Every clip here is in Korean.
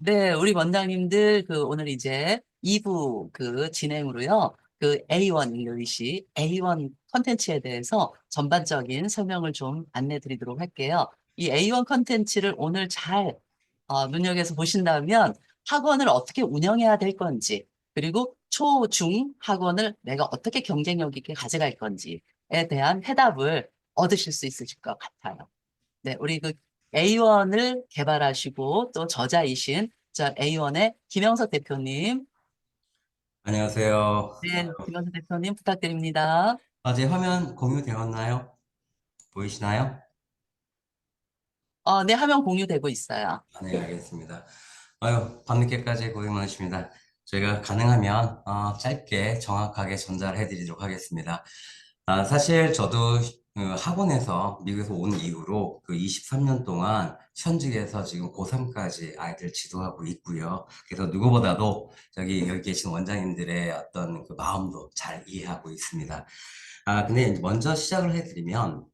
네, 우리 원장님들 오늘 이제 2부 진행으로요. A1 잉글리시 A1 컨텐츠에 대해서 전반적인 설명을 좀 안내 드리도록 할게요. 이 A1 컨텐츠를 오늘 잘 눈여겨서 보신다면 학원을 어떻게 운영해야 될 건지, 그리고 초, 중 학원을 내가 어떻게 경쟁력 있게 가져갈 건지에 대한 해답을 얻으실 수 있으실 것 같아요. 네, 우리 A1을 개발하시고 또 저자이신 A1의 김영석 대표님. 안녕하세요. 네, 김영석 대표님 부탁드립니다. 제 화면 공유되었나요? 보이시나요? 네, 화면 공유되고 있어요. 네, 알겠습니다. 밤늦게까지 고생 많으십니다. 저희가 가능하면 짧게 정확하게 전달을 해드리도록 하겠습니다. 사실 저도 학원에서 미국에서 온 이후로 그 23년 동안 현직에서 지금 고3까지 아이들 지도하고 있고요. 그래서 누구보다도 여기 계신 원장님들의 어떤 그 마음도 잘 이해하고 있습니다. 근데 먼저 시작을 해드리면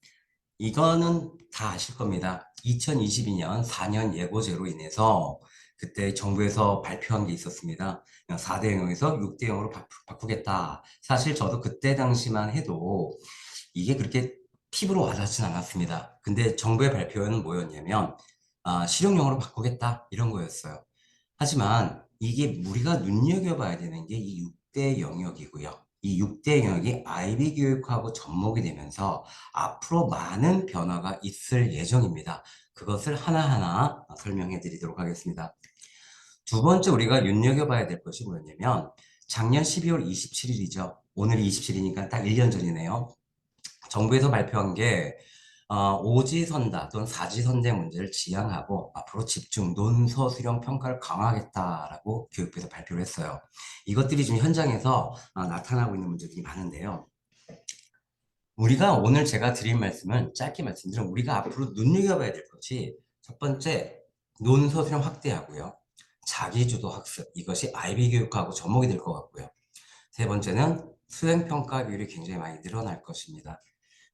이거는 다 아실 겁니다. 2022년 4년 예고제로 인해서 그때 정부에서 발표한 게 있었습니다. 4대 0에서 6대 0으로 바꾸겠다. 사실 저도 그때 당시만 해도 이게 그렇게 피부로 와닿진 않았습니다. 근데 정부의 발표는 뭐였냐면 실용용으로 바꾸겠다 이런 거였어요. 하지만 이게 우리가 눈여겨봐야 되는 게 이 6대 영역이고요. 이 6대 영역이 아이비 교육하고 접목이 되면서 앞으로 많은 변화가 있을 예정입니다. 그것을 하나하나 설명해 드리도록 하겠습니다. 두 번째 우리가 눈여겨봐야 될 것이 뭐였냐면 작년 12월 27일이죠. 오늘이 27일이니까 딱 1년 전이네요. 정부에서 발표한 게 오지선다 또는 사지선대 문제를 지향하고 앞으로 집중 논서 수령 평가를 강화하겠다라고 교육부에서 발표를 했어요. 이것들이 지금 현장에서 나타나고 있는 문제들이 많은데요. 우리가 오늘 제가 드린 말씀은 짧게 말씀드리면 우리가 앞으로 눈여겨봐야 될 것이 첫 번째 논서 수령 확대하고요. 자기주도 학습 이것이 아이비 교육하고 접목이 될 것 같고요. 세 번째는 수행평가 비율이 굉장히 많이 늘어날 것입니다.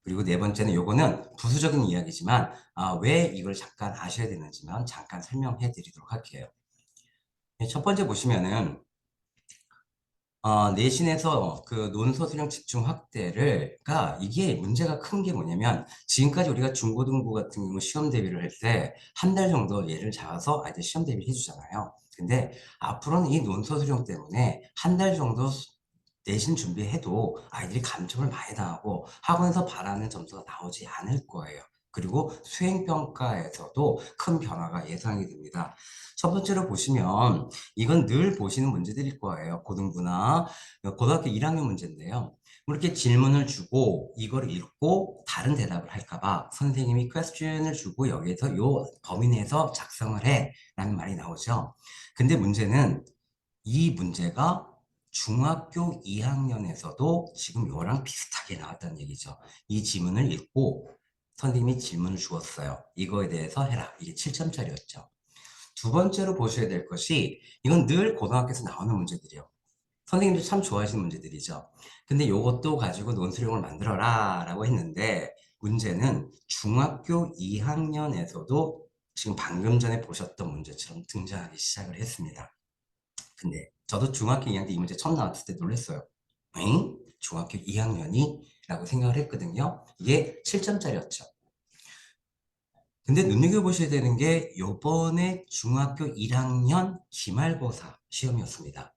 그리고 네 번째는 요거는 부수적인 이야기지만 왜 이걸 잠깐 아셔야 되는지만 잠깐 설명해 드리도록 할게요. 첫 번째 보시면은 내신에서 그 논서 수령 집중 확대를가 이게 문제가 큰 게 뭐냐면 지금까지 우리가 중고등부 같은 경우 시험 대비를 할 때 한 달 정도 예를 잡아서 아이들 시험 대비를 해주잖아요. 근데 앞으로는 이 논서 수령 때문에 한 달 정도 내신 준비해도 아이들이 감점을 많이 당하고 학원에서 바라는 점수가 나오지 않을 거예요. 그리고 수행평가에서도 큰 변화가 예상이 됩니다. 첫 번째로 보시면 이건 늘 보시는 문제들일 거예요. 고등부나 고등학교 1학년 문제인데요. 이렇게 질문을 주고 이걸 읽고 다른 대답을 할까봐 선생님이 퀘스천을 주고 여기에서 요 범위 내에서 작성을 해 라는 말이 나오죠. 근데 문제는 이 문제가 중학교 2학년에서도 지금 이거랑 비슷하게 나왔다는 얘기죠. 이 지문을 읽고 선생님이 질문을 주었어요. 이거에 대해서 해라. 이게 7점짜리였죠. 두 번째로 보셔야 될 것이 이건 늘 고등학교에서 나오는 문제들이요. 선생님들 참 좋아하시는 문제들이죠. 근데 이것도 가지고 논술용을 만들어라 라고 했는데 문제는 중학교 2학년에서도 지금 방금 전에 보셨던 문제처럼 등장하기 시작을 했습니다. 근데 저도 중학교 2학년 때 이 문제 처음 나왔을 때 놀랐어요. 엥? 중학교 2학년이? 라고 생각을 했거든요. 이게 7점짜리였죠. 근데 눈여겨보셔야 되는 게 요번에 중학교 1학년 기말고사 시험이었습니다.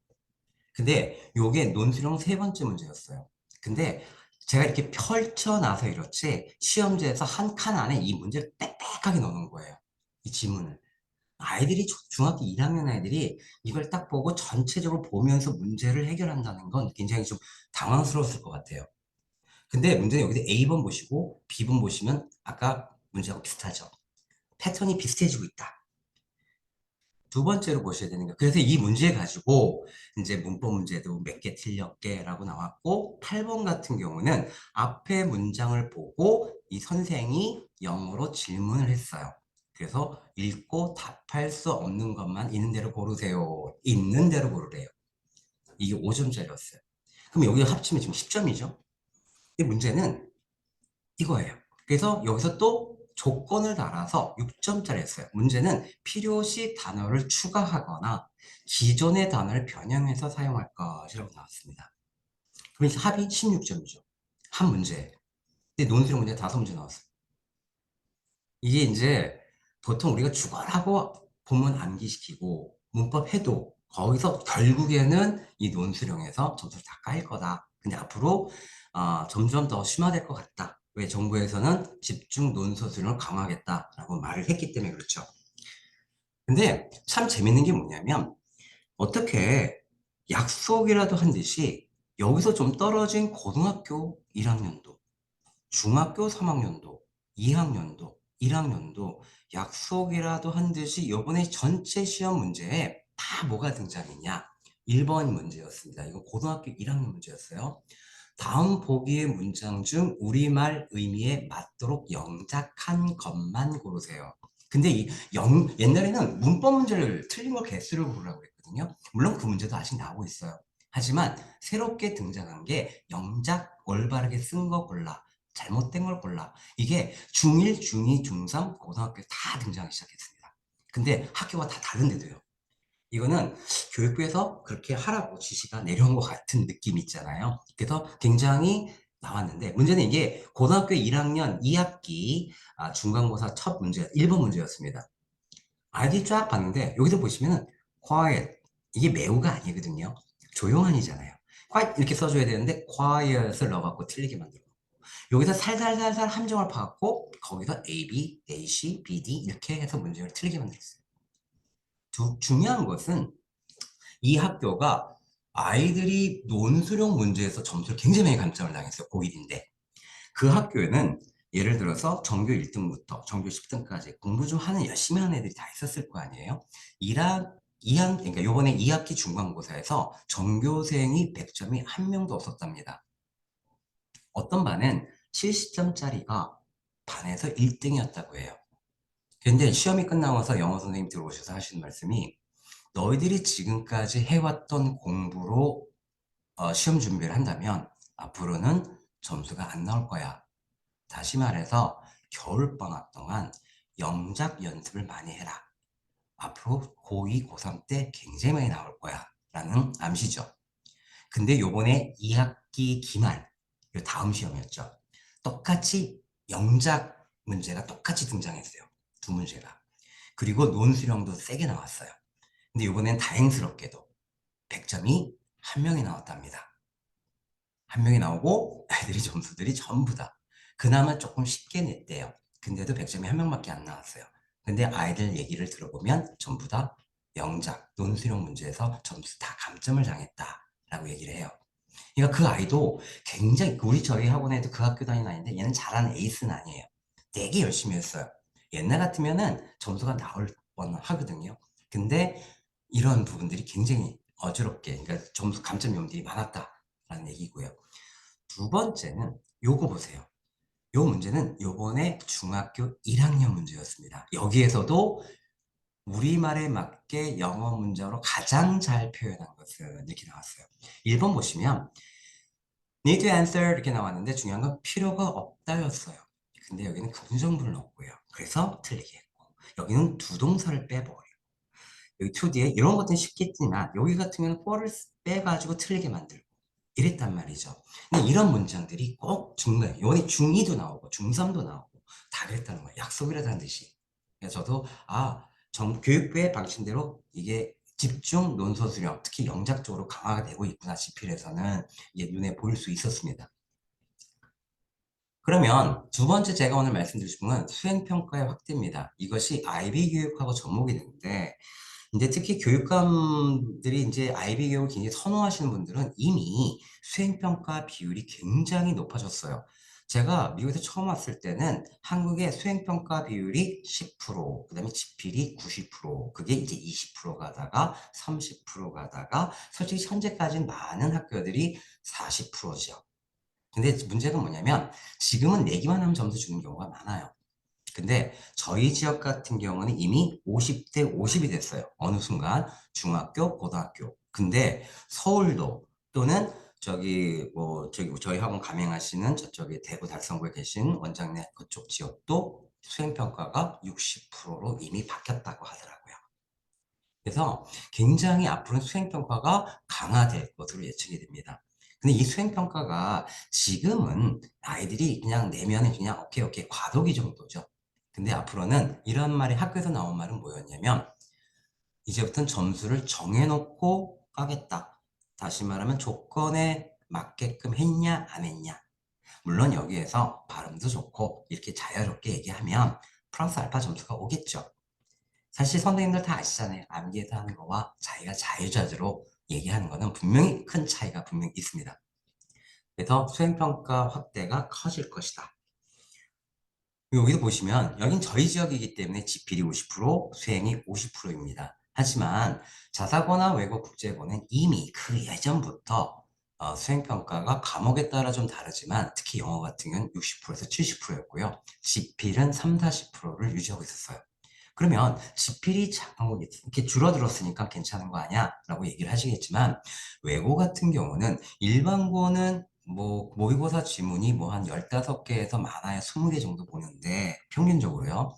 근데 요게 논술용 세 번째 문제였어요. 근데 제가 이렇게 펼쳐놔서 이렇지 시험지에서 한 칸 안에 이 문제를 빽빽하게 넣어놓은 거예요. 이 지문을. 아이들이 중학교 1학년 아이들이 이걸 딱 보고 전체적으로 보면서 문제를 해결한다는 건 굉장히 좀 당황스러웠을 것 같아요. 근데 문제는 여기서 A번 보시고 B번 보시면 아까 문제하고 비슷하죠. 패턴이 비슷해지고 있다. 두 번째로 보셔야 되는 거. 그래서 이 문제 가지고 이제 문법 문제도 몇 개 틀렸게라고 나왔고 8번 같은 경우는 앞에 문장을 보고 이 선생이 영어로 질문을 했어요. 그래서 읽고 답할 수 없는 것만 있는 대로 고르세요. 있는 대로 고르래요. 이게 5점짜리였어요. 그럼 여기 합치면 지금 10점이죠. 근데 문제는 이거예요. 그래서 여기서 또 조건을 달아서 6점짜리 했어요. 문제는 필요시 단어를 추가하거나 기존의 단어를 변형해서 사용할 것이라고 나왔습니다. 그럼 합이 16점이죠. 한 문제. 근데 논술형 문제 5문제 나왔어요. 이게 이제 보통 우리가 죽어라고 본문 암기시키고 문법 해도 거기서 결국에는 이 논술형에서 점수를 다 깔 거다. 근데 앞으로 점점 더 심화될 것 같다. 왜 정부에서는 집중 논서술형을 강화하겠다라고 말을 했기 때문에 그렇죠. 근데 참 재밌는 게 뭐냐면 어떻게 약속이라도 한 듯이 여기서 좀 떨어진 고등학교 1학년도 중학교 3학년도, 2학년도, 1학년도 약속이라도 한 듯이 요번에 전체 시험 문제에 다 뭐가 등장했냐? 1번 문제였습니다. 이건 고등학교 1학년 문제였어요. 다음 보기의 문장 중 우리말 의미에 맞도록 영작한 것만 고르세요. 근데 옛날에는 문법 문제를 틀린 거 개수를 고르라고 했거든요. 물론 그 문제도 아직 나오고 있어요. 하지만 새롭게 등장한 게 영작 올바르게 쓴 거 골라. 잘못된 걸 골라. 이게 중1, 중2, 중3, 고등학교 다 등장하기 시작했습니다. 근데 학교가 다 다른데도요. 이거는 교육부에서 그렇게 하라고 지시가 내려온 것 같은 느낌 있잖아요. 그래서 굉장히 나왔는데 문제는 이게 고등학교 1학년 2학기 중간고사 첫 문제 1번 문제였습니다. 아이디 쫙 봤는데 여기서 보시면은 quiet 이게 매우가 아니거든요. 조용한이잖아요. quiet 이렇게 써줘야 되는데 quiet을 넣어갖고 틀리게 만들어. 여기서 살살살살 함정을 파갖고 거기서 A, B, A, C, B, D 이렇게 해서 문제를 틀리게 만들었어요. 중요한 것은 이 학교가 아이들이 논술형 문제에서 점수를 굉장히 많이 감점을 당했어요. 고1인데. 그 학교에는 예를 들어서 전교 1등부터 전교 10등까지 공부 좀 열심히 하는 애들이 다 있었을 거 아니에요? 2학, 그러니까 요번에 2학기 중간고사에서 전교생이 100점이 한 명도 없었답니다. 어떤 반은 70점짜리가 반에서 1등이었다고 해요. 근데 시험이 끝나고서 영어 선생님 들어오셔서 하시는 말씀이 너희들이 지금까지 해왔던 공부로 시험 준비를 한다면 앞으로는 점수가 안 나올 거야. 다시 말해서 겨울방학 동안 영작 연습을 많이 해라. 앞으로 고2, 고3 때 굉장히 많이 나올 거야. 라는 암시죠. 근데 요번에 2학기 기말, 요 다음 시험이었죠. 똑같이 영작 문제가 똑같이 등장했어요. 두 문제가. 그리고 논술형도 세게 나왔어요. 근데 이번엔 다행스럽게도 100점이 한 명이 나왔답니다. 한 명이 나오고 애들이 점수들이 전부 다 그나마 조금 쉽게 냈대요. 근데도 100점이 한 명밖에 안 나왔어요. 근데 아이들 얘기를 들어보면 전부 다 영작, 논술형 문제에서 점수 다 감점을 당했다라고 얘기를 해요. 그러니까 그 아이도 굉장히 우리 저희 학원에도 그 학교 다니는 아이인데 얘는 잘하는 에이스는 아니에요. 되게 열심히 했어요. 옛날 같으면은 점수가 나올 뻔하거든요. 근데 이런 부분들이 굉장히 어지럽게 그러니까 점수 감점 요인들이 많았다라는 얘기고요. 두 번째는 요거 보세요. 요 문제는 요번에 중학교 1학년 문제였습니다. 여기에서도 우리말에 맞게 영어 문장으로 가장 잘 표현한 것은 이렇게 나왔어요. 1번 보시면 need to answer 이렇게 나왔는데 중요한 건 필요가 없다였어요. 근데 여기는 긍정문을 넣었고요. 그래서 틀리게 했고 여기는 두 동사를 빼버려요. 여기 to 뒤에 이런 것들은 쉽겠지만 여기 같은 경우는 for를 빼가지고 틀리게 만들고 이랬단 말이죠. 근데 이런 문장들이 꼭 중간, 요번에 중2도 나오고 중3도 나오고 다 그랬다는 거예요. 약속이라는 듯이. 그래서 저도 교육부의 방침대로 이게 집중 논서 수령, 특히 영작 적으로 강화가 되고 있구나 지필에서는 이게 눈에 보일 수 있었습니다. 그러면 두 번째 제가 오늘 말씀드리고 싶은 건 수행평가의 확대입니다. 이것이 IB 교육하고 접목이 되는데 이제 특히 교육감들이 이제 IB 교육을 굉장히 선호하시는 분들은 이미 수행평가 비율이 굉장히 높아졌어요. 제가 미국에서 처음 왔을 때는 한국의 수행평가 비율이 10%, 그 다음에 지필이 90%, 그게 이제 20% 가다가 30% 가다가 솔직히 현재까지는 많은 학교들이 40%죠. 근데 문제가 뭐냐면 지금은 내기만 하면 점수 주는 경우가 많아요. 근데 저희 지역 같은 경우는 이미 50대 50이 됐어요. 어느 순간 중학교, 고등학교. 근데 서울도 또는 저희 학원 감행하시는 저쪽에 대구 달성구에 계신 원장님 그쪽 지역도 수행평가가 60%로 이미 바뀌었다고 하더라고요. 그래서 굉장히 앞으로는 수행평가가 강화될 것으로 예측이 됩니다. 근데 이 수행평가가 지금은 아이들이 그냥 내면은 그냥 오케이, 오케이, 과도기 정도죠. 근데 앞으로는 이런 말이 학교에서 나온 말은 뭐였냐면, 이제부터는 점수를 정해놓고 까겠다. 다시 말하면 조건에 맞게끔 했냐, 안 했냐. 물론 여기에서 발음도 좋고 이렇게 자유롭게 얘기하면 플러스 알파 점수가 오겠죠. 사실 선생님들 다 아시잖아요. 암기해서 하는 거와 자기가 자유자재로 얘기하는 거는 분명히 큰 차이가 분명히 있습니다. 그래서 수행평가 확대가 커질 것이다. 여기도 보시면 여긴 저희 지역이기 때문에 지필이 50%, 수행이 50%입니다. 하지만 자사고나 외국 국제고는 이미 그 예전부터 수행평가가 과목에 따라 좀 다르지만 특히 영어 같은 경우는 60%에서 70%였고요. 지필은 3, 40%를 유지하고 있었어요. 그러면 지필이 이렇게 줄어들었으니까 괜찮은 거 아니야? 라고 얘기를 하시겠지만 외고 같은 경우는 일반고는 뭐 모의고사 지문이 뭐 한 15개에서 많아야 20개 정도 보는데 평균적으로요.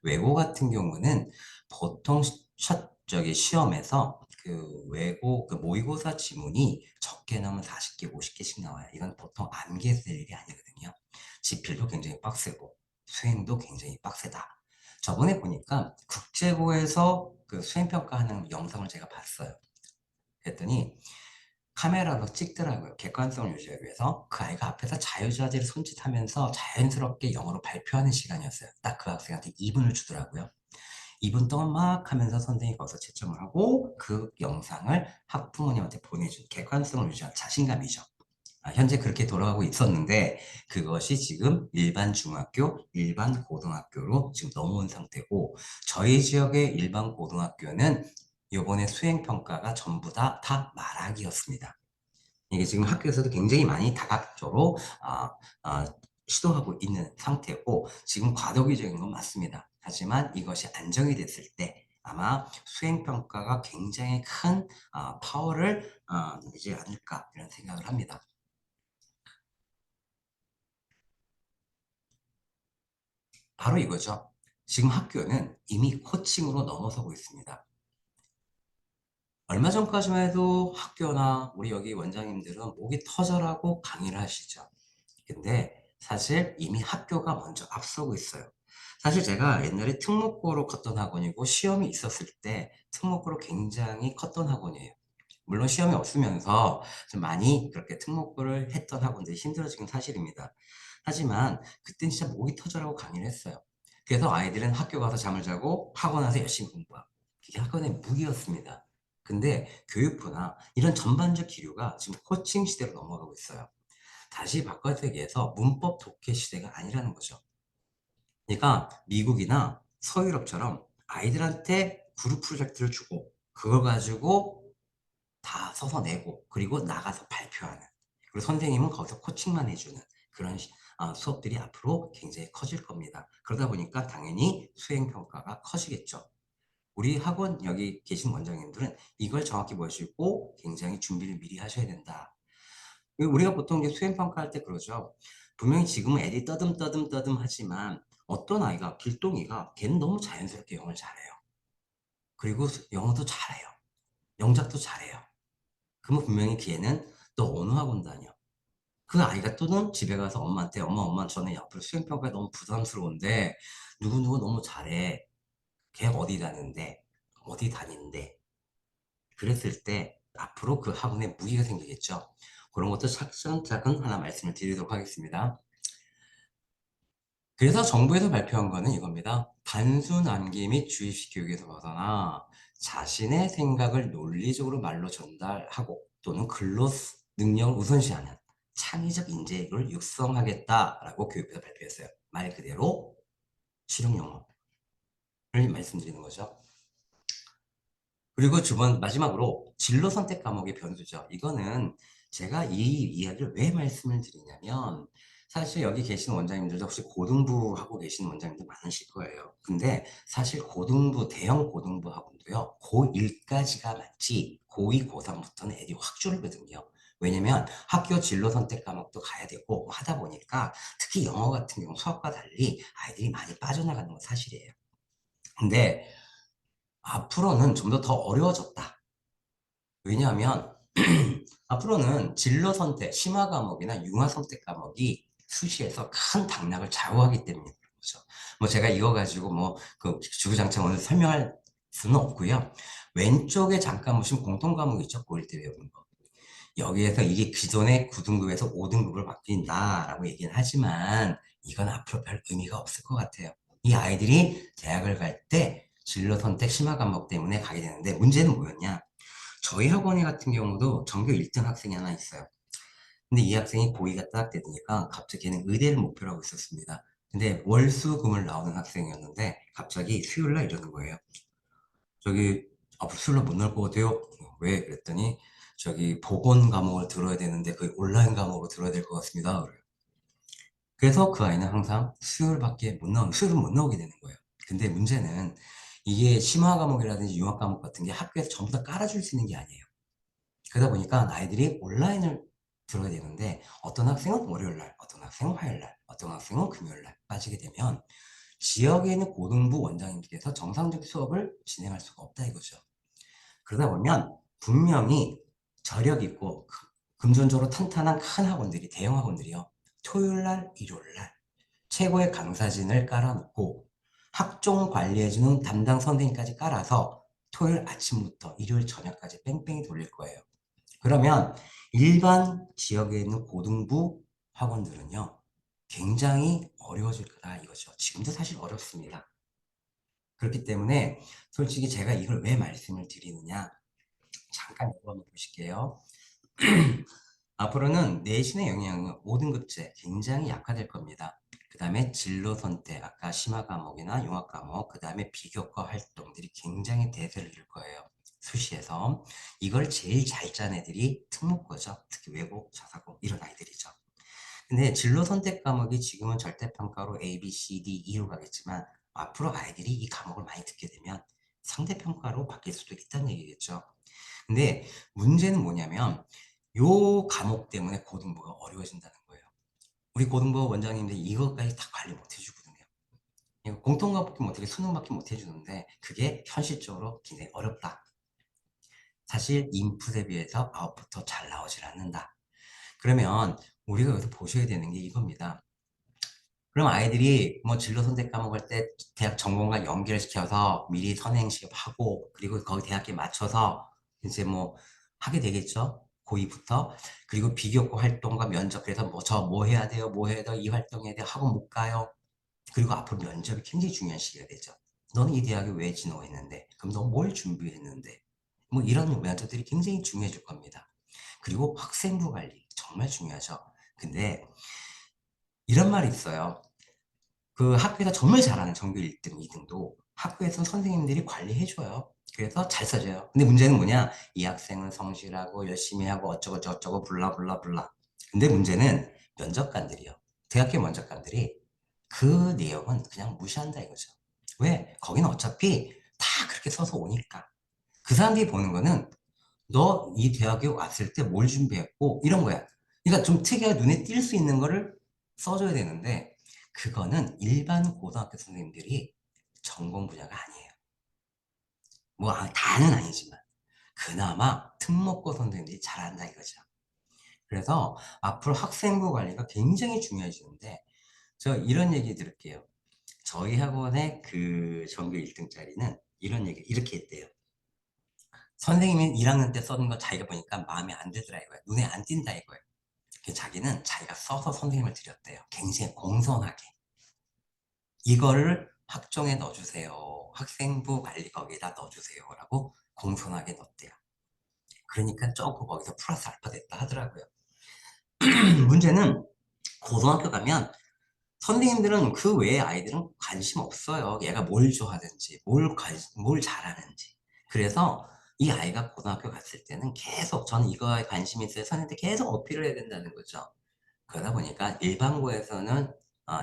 외고 같은 경우는 보통 저기 시험에서 그 외고 그 모의고사 지문이 적게 나오면 40개, 50개씩 나와요. 이건 보통 암기해서 될 일이 아니거든요. 지필도 굉장히 빡세고 수행도 굉장히 빡세다. 저번에 보니까 국제고에서 그 수행평가하는 영상을 제가 봤어요. 그랬더니 카메라로 찍더라고요. 객관성을 유지하기 위해서 그 아이가 앞에서 자유자재를 손짓하면서 자연스럽게 영어로 발표하는 시간이었어요. 딱 그 학생한테 2분을 주더라고요. 2분 동안 막 하면서 선생님이 거기서 채점을 하고 그 영상을 학부모님한테 보내준 객관성을 유지한 자신감이죠. 현재 그렇게 돌아가고 있었는데 그것이 지금 일반 중학교, 일반 고등학교로 지금 넘어온 상태고 저희 지역의 일반 고등학교는 이번에 수행평가가 전부 다 말하기였습니다. 이게 지금 학교에서도 굉장히 많이 다각도로 시도하고 있는 상태고 지금 과도기적인 건 맞습니다. 하지만 이것이 안정이 됐을 때 아마 수행평가가 굉장히 큰 파워를 내지 않을까 이런 생각을 합니다. 바로 이거죠. 지금 학교는 이미 코칭으로 넘어서고 있습니다. 얼마 전까지만 해도 학교나 우리 여기 원장님들은 목이 터져라고 강의를 하시죠. 근데 사실 이미 학교가 먼저 앞서고 있어요. 사실 제가 옛날에 특목고로 컸던 학원이고 시험이 있었을 때 특목고로 굉장히 컸던 학원이에요. 물론 시험이 없으면서 좀 많이 그렇게 특목고를 했던 학원들이 힘들어지긴 사실입니다. 하지만 그땐 진짜 목이 터져라고 강의를 했어요. 그래서 아이들은 학교 가서 잠을 자고 학원 와서 열심히 공부하고 그게 학원의 무기였습니다. 근데 교육부나 이런 전반적 기류가 지금 코칭 시대로 넘어가고 있어요. 다시 바꿔서 얘기해서 문법 독해 시대가 아니라는 거죠. 그러니까 미국이나 서유럽처럼 아이들한테 그룹 프로젝트를 주고 그걸 가지고 다 써서 내고 그리고 나가서 발표하는 그리고 선생님은 거기서 코칭만 해주는 그런 수업들이 앞으로 굉장히 커질 겁니다. 그러다 보니까 당연히 수행평가가 커지겠죠. 우리 학원 여기 계신 원장님들은 이걸 정확히 보시고 굉장히 준비를 미리 하셔야 된다. 우리가 보통 이제 수행평가할 때 그러죠. 분명히 지금은 애들이 떠듬떠듬 하지만 어떤 아이가 길동이가 걔는 너무 자연스럽게 영어를 잘해요. 그리고 영어도 잘해요. 영작도 잘해요. 그러면 분명히 걔는 또 어느 학원 다녀. 그 아이가 또는 집에 가서 엄마한테 엄마 저는 앞으로 수행평가에 너무 부담스러운데 누구누구 너무 잘해. 걔 어디 다니는데 어디 다니는데 그랬을 때 앞으로 그 학원에 무기가 생기겠죠. 그런 것도 차근차근 하나 말씀을 드리도록 하겠습니다. 그래서 정부에서 발표한 거는 이겁니다. 단순 암기 및 주입식 교육에서 벗어나 자신의 생각을 논리적으로 말로 전달하고 또는 글로 능력을 우선시하는 창의적 인재를 육성하겠다라고 교육부에서 발표했어요. 말 그대로 실용 영어를 말씀드리는 거죠. 그리고 마지막으로 진로 선택 과목의 변수죠. 이거는 제가 이 이야기를 왜 말씀을 드리냐면 사실 여기 계신 원장님들도 혹시 고등부 하고 계신 원장님들 많으실 거예요. 근데 사실 고등부, 대형 고등부 학원도요. 고1까지가 맞지 고2, 고3부터는 애들이 확 줄거든요. 왜냐면 학교 진로 선택 과목도 가야 되고 하다 보니까 특히 영어 같은 경우 수학과 달리 아이들이 많이 빠져나가는 건 사실이에요. 근데 앞으로는 좀 더 어려워졌다. 왜냐하면 앞으로는 진로 선택, 심화 과목이나 융화 선택 과목이 수시에서 큰 당락을 좌우하기 때문에 그런 거죠. 뭐 제가 이거 가지고 뭐 그 주구장창 오늘 설명할 수는 없고요. 왼쪽에 잠깐 보시면 공통 과목이 있죠. 고1 때 배우는 거. 여기에서 이게 기존의 9등급에서 5등급으로 바뀐다라고 얘기는 하지만 이건 앞으로 별 의미가 없을 것 같아요. 이 아이들이 대학을 갈 때 진로 선택 심화 과목 때문에 가게 되는데 문제는 뭐였냐? 저희 학원에 같은 경우도 전교 1등 학생이 하나 있어요. 근데 이 학생이 고2가 딱 되니까 갑자기 걔는 의대를 목표로 하고 있었습니다. 근데 월수금을 나오는 학생이었는데 갑자기 수요일 날 이러는 거예요. 저기 앞으로 수요일 날 못 나올 것 같아요. 왜? 그랬더니 저기 보건 과목을 들어야 되는데 그 온라인 과목으로 들어야 될 것 같습니다. 그래요. 그래서 그 아이는 항상 수요일은 못 나오게 되는 거예요. 근데 문제는 이게 심화 과목이라든지 융합 과목 같은 게 학교에서 전부 다 깔아줄 수 있는 게 아니에요. 그러다 보니까 아이들이 온라인을 들어야 되는데 어떤 학생은 월요일날, 어떤 학생은 화요일날, 어떤 학생은 금요일날 빠지게 되면 지역에 있는 고등부 원장님께서 정상적 수업을 진행할 수가 없다 이거죠. 그러다 보면 분명히 저력 있고 금전적으로 탄탄한 큰 학원들이, 대형 학원들이요. 토요일날, 일요일날 최고의 강사진을 깔아놓고 학종 관리해주는 담당 선생님까지 깔아서 토요일 아침부터 일요일 저녁까지 뺑뺑이 돌릴 거예요. 그러면 일반 지역에 있는 고등부 학원들은요, 굉장히 어려워질 거다 이거죠. 지금도 사실 어렵습니다. 그렇기 때문에 솔직히 제가 이걸 왜 말씀을 드리느냐, 잠깐 이거 한번 보실게요. 앞으로는 내신의 영향은 5등급제 굉장히 약화될 겁니다. 그 다음에 진로 선택, 아까 심화 과목이나 융합 과목, 그 다음에 비교과 활동들이 굉장히 대세를 이룰 거예요. 수시에서. 이걸 제일 잘 짠 애들이 특목고죠. 특히 외고, 자사고 이런 아이들이죠. 근데 진로 선택 과목이 지금은 절대평가로 A, B, C, D, E로 가겠지만 앞으로 아이들이 이 과목을 많이 듣게 되면 상대평가로 바뀔 수도 있다는 얘기겠죠. 근데 문제는 뭐냐면 요 과목 때문에 고등부가 어려워진다는 거예요. 우리 고등부 원장님들이 이것까지 다 관리 못 해주거든요. 공통과목도 못하게 수능밖에 못 해주는데 그게 현실적으로 굉장히 어렵다. 사실 인풋에 비해서 아웃풋도 잘 나오질 않는다. 그러면 우리가 여기서 보셔야 되는 게 이겁니다. 그럼 아이들이 뭐 진로 선택 과목할 때 대학 전공과 연결시켜서 미리 선행 시험하고 그리고 거기 대학에 맞춰서 이제 뭐 하게 되겠죠. 고2부터. 그리고 비교과 활동과 면접 그래서 뭐 저 뭐 해야 돼요? 뭐 해야 돼요? 이 활동해야 돼요? 학원 못 가요? 그리고 앞으로 면접이 굉장히 중요한 시기가 되죠. 너는 이 대학에 왜 진학했는데? 그럼 너 뭘 준비했는데? 뭐 이런 면접들이 굉장히 중요해질 겁니다. 그리고 학생부 관리 정말 중요하죠. 근데 이런 말이 있어요. 그 학교에서 정말 잘하는 전교 1등, 2등도 학교에서 선생님들이 관리해줘요. 그래서 잘 써줘요. 근데 문제는 뭐냐? 이 학생은 성실하고 열심히 하고 어쩌고 저쩌고 블라 블라. 근데 문제는 면접관들이요. 대학교 면접관들이 그 내용은 그냥 무시한다 이거죠. 왜? 거기는 어차피 다 그렇게 써서 오니까. 그 사람들이 보는 거는 너 이 대학에 왔을 때 뭘 준비했고 이런 거야. 그러니까 좀 특이하게 눈에 띌 수 있는 거를 써줘야 되는데 그거는 일반 고등학교 선생님들이 전공 분야가 아니에요. 뭐 다는 아니지만 그나마 특목고 선생님들이 잘한다 이거죠. 그래서 앞으로 학생부 관리가 굉장히 중요해지는데 저 이런 얘기 들을게요. 저희 학원의 그 전교 1등짜리는 이런 얘기 이렇게 했대요. 선생님이 1학년 때 써는 거 자기가 보니까 마음에 안 들더라 이거야. 눈에 안 띈다 이거야. 자기는 자기가 써서 선생님을 드렸대요. 굉장히 공손하게. 이거를 학종에 넣어주세요. 학생부 관리 거기다 넣어주세요. 라고 공손하게 넣었대요. 그러니까 조금 거기서 플러스 알파 됐다 하더라고요. 문제는 고등학교 가면 선생님들은 그 외에 아이들은 관심 없어요. 얘가 뭘 좋아하는지, 뭘 잘하는지. 그래서 이 아이가 고등학교 갔을 때는 계속 저는 이거에 관심이 있어요. 선생님한테 계속 어필을 해야 된다는 거죠. 그러다 보니까 일반고에서는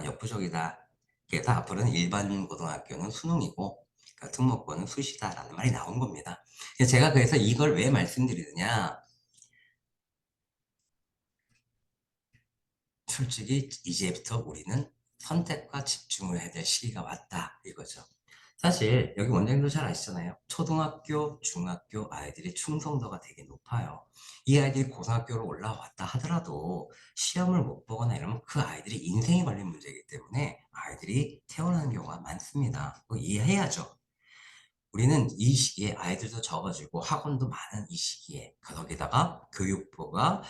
역부족이다. 그래서 앞으로는 일반 고등학교는 수능이고 특목고는 수시다라는 말이 나온 겁니다. 제가 그래서 이걸 왜 말씀드리느냐. 솔직히 이제부터 우리는 선택과 집중을 해야 될 시기가 왔다 이거죠. 사실 여기 원장님도 잘 아시잖아요. 초등학교, 중학교 아이들이 충성도가 되게 높아요. 이 아이들이 고등학교로 올라왔다 하더라도 시험을 못 보거나 이러면 그 아이들이 인생이 걸린 문제이기 때문에 아이들이 퇴원하는 경우가 많습니다. 그거 이해해야죠. 우리는 이 시기에 아이들도 적어지고 학원도 많은 이 시기에 거기다가 교육부가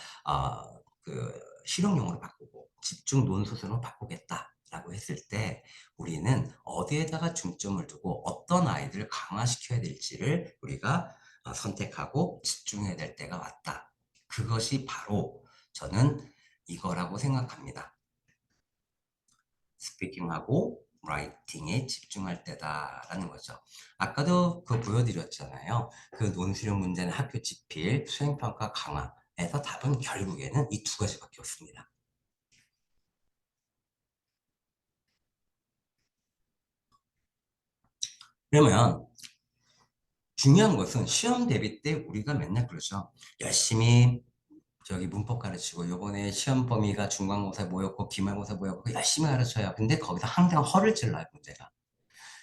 그 실용용으로 바꾸고 집중 논소수로 바꾸겠다라고 했을 때 우리는 어디에다가 중점을 두고 어떤 아이들을 강화시켜야 될지를 우리가 선택하고 집중해야 될 때가 왔다. 그것이 바로 저는 이거라고 생각합니다. 스피킹하고 라이팅에 집중할 때다라는 거죠. 아까도 그 보여드렸잖아요. 그 논술형 문제는 학교 지필, 수행평가 강화에서 답은 결국에는 이 두 가지밖에 없습니다. 그러면 중요한 것은 시험 대비 때 우리가 맨날 그러죠. 열심히 저기 문법 가르치고 요번에 시험 범위가 중간고사 모였고 기말고사 모였고 열심히 가르쳐요. 근데 거기서 항상 허를 찔러요, 문제가.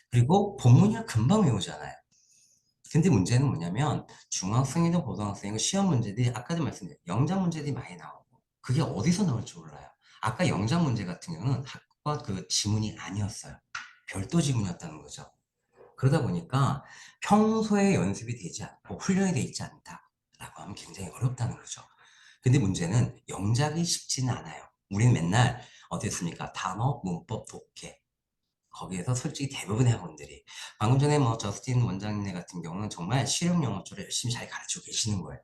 그리고 본문이야 금방 외우잖아요. 근데 문제는 뭐냐면 중학생이든 고등학생이든 시험 문제들이 아까도 말씀드린 영작 문제들이 많이 나오고 그게 어디서 나올지 몰라요. 아까 영작 문제 같은 경우는 학과 그 지문이 아니었어요. 별도 지문이었다는 거죠. 그러다 보니까 평소에 연습이 되지 않고 훈련이 되어 있지 않다라고 하면 굉장히 어렵다는 거죠. 근데 문제는 영작이 쉽지는 않아요. 우리는 맨날 어땠습니까? 단어, 문법, 독해 거기에서 솔직히 대부분의 학원들이 방금 전에 뭐 저스틴 원장님 같은 경우는 정말 실용 영어처럼 열심히 잘 가르치고 계시는 거예요.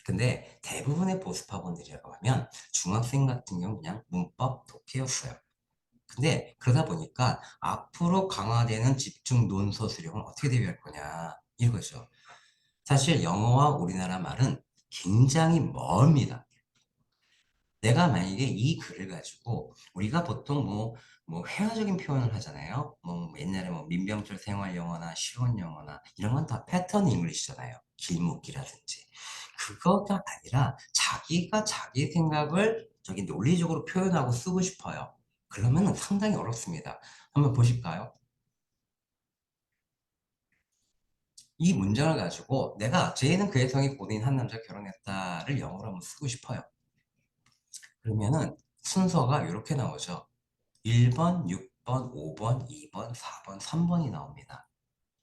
근데 대부분의 보습 학원들이라고 하면 중학생 같은 경우 그냥 문법 독해였어요. 근데 그러다 보니까 앞으로 강화되는 집중 논서 수령은 어떻게 대비할 거냐 이거죠. 사실 영어와 우리나라 말은 굉장히 멀습니다. 내가 만약에 이 글을 가지고 우리가 보통 뭐 회화적인 표현을 하잖아요. 뭐 옛날에 뭐 민병철 생활 영어나 실원 영어나 이런 건 다 패턴 잉글리시잖아요. 길목이라든지. 그거가 아니라 자기가 자기 생각을 저기 논리적으로 표현하고 쓰고 싶어요. 그러면 상당히 어렵습니다. 한번 보실까요? 이 문장을 가지고 내가 쟤는 그 애성이 고대인 한 남자 결혼했다를 영어로 한번 쓰고 싶어요. 그러면은 순서가 이렇게 나오죠. 1번, 6번, 5번, 2번, 4번, 3번이 나옵니다.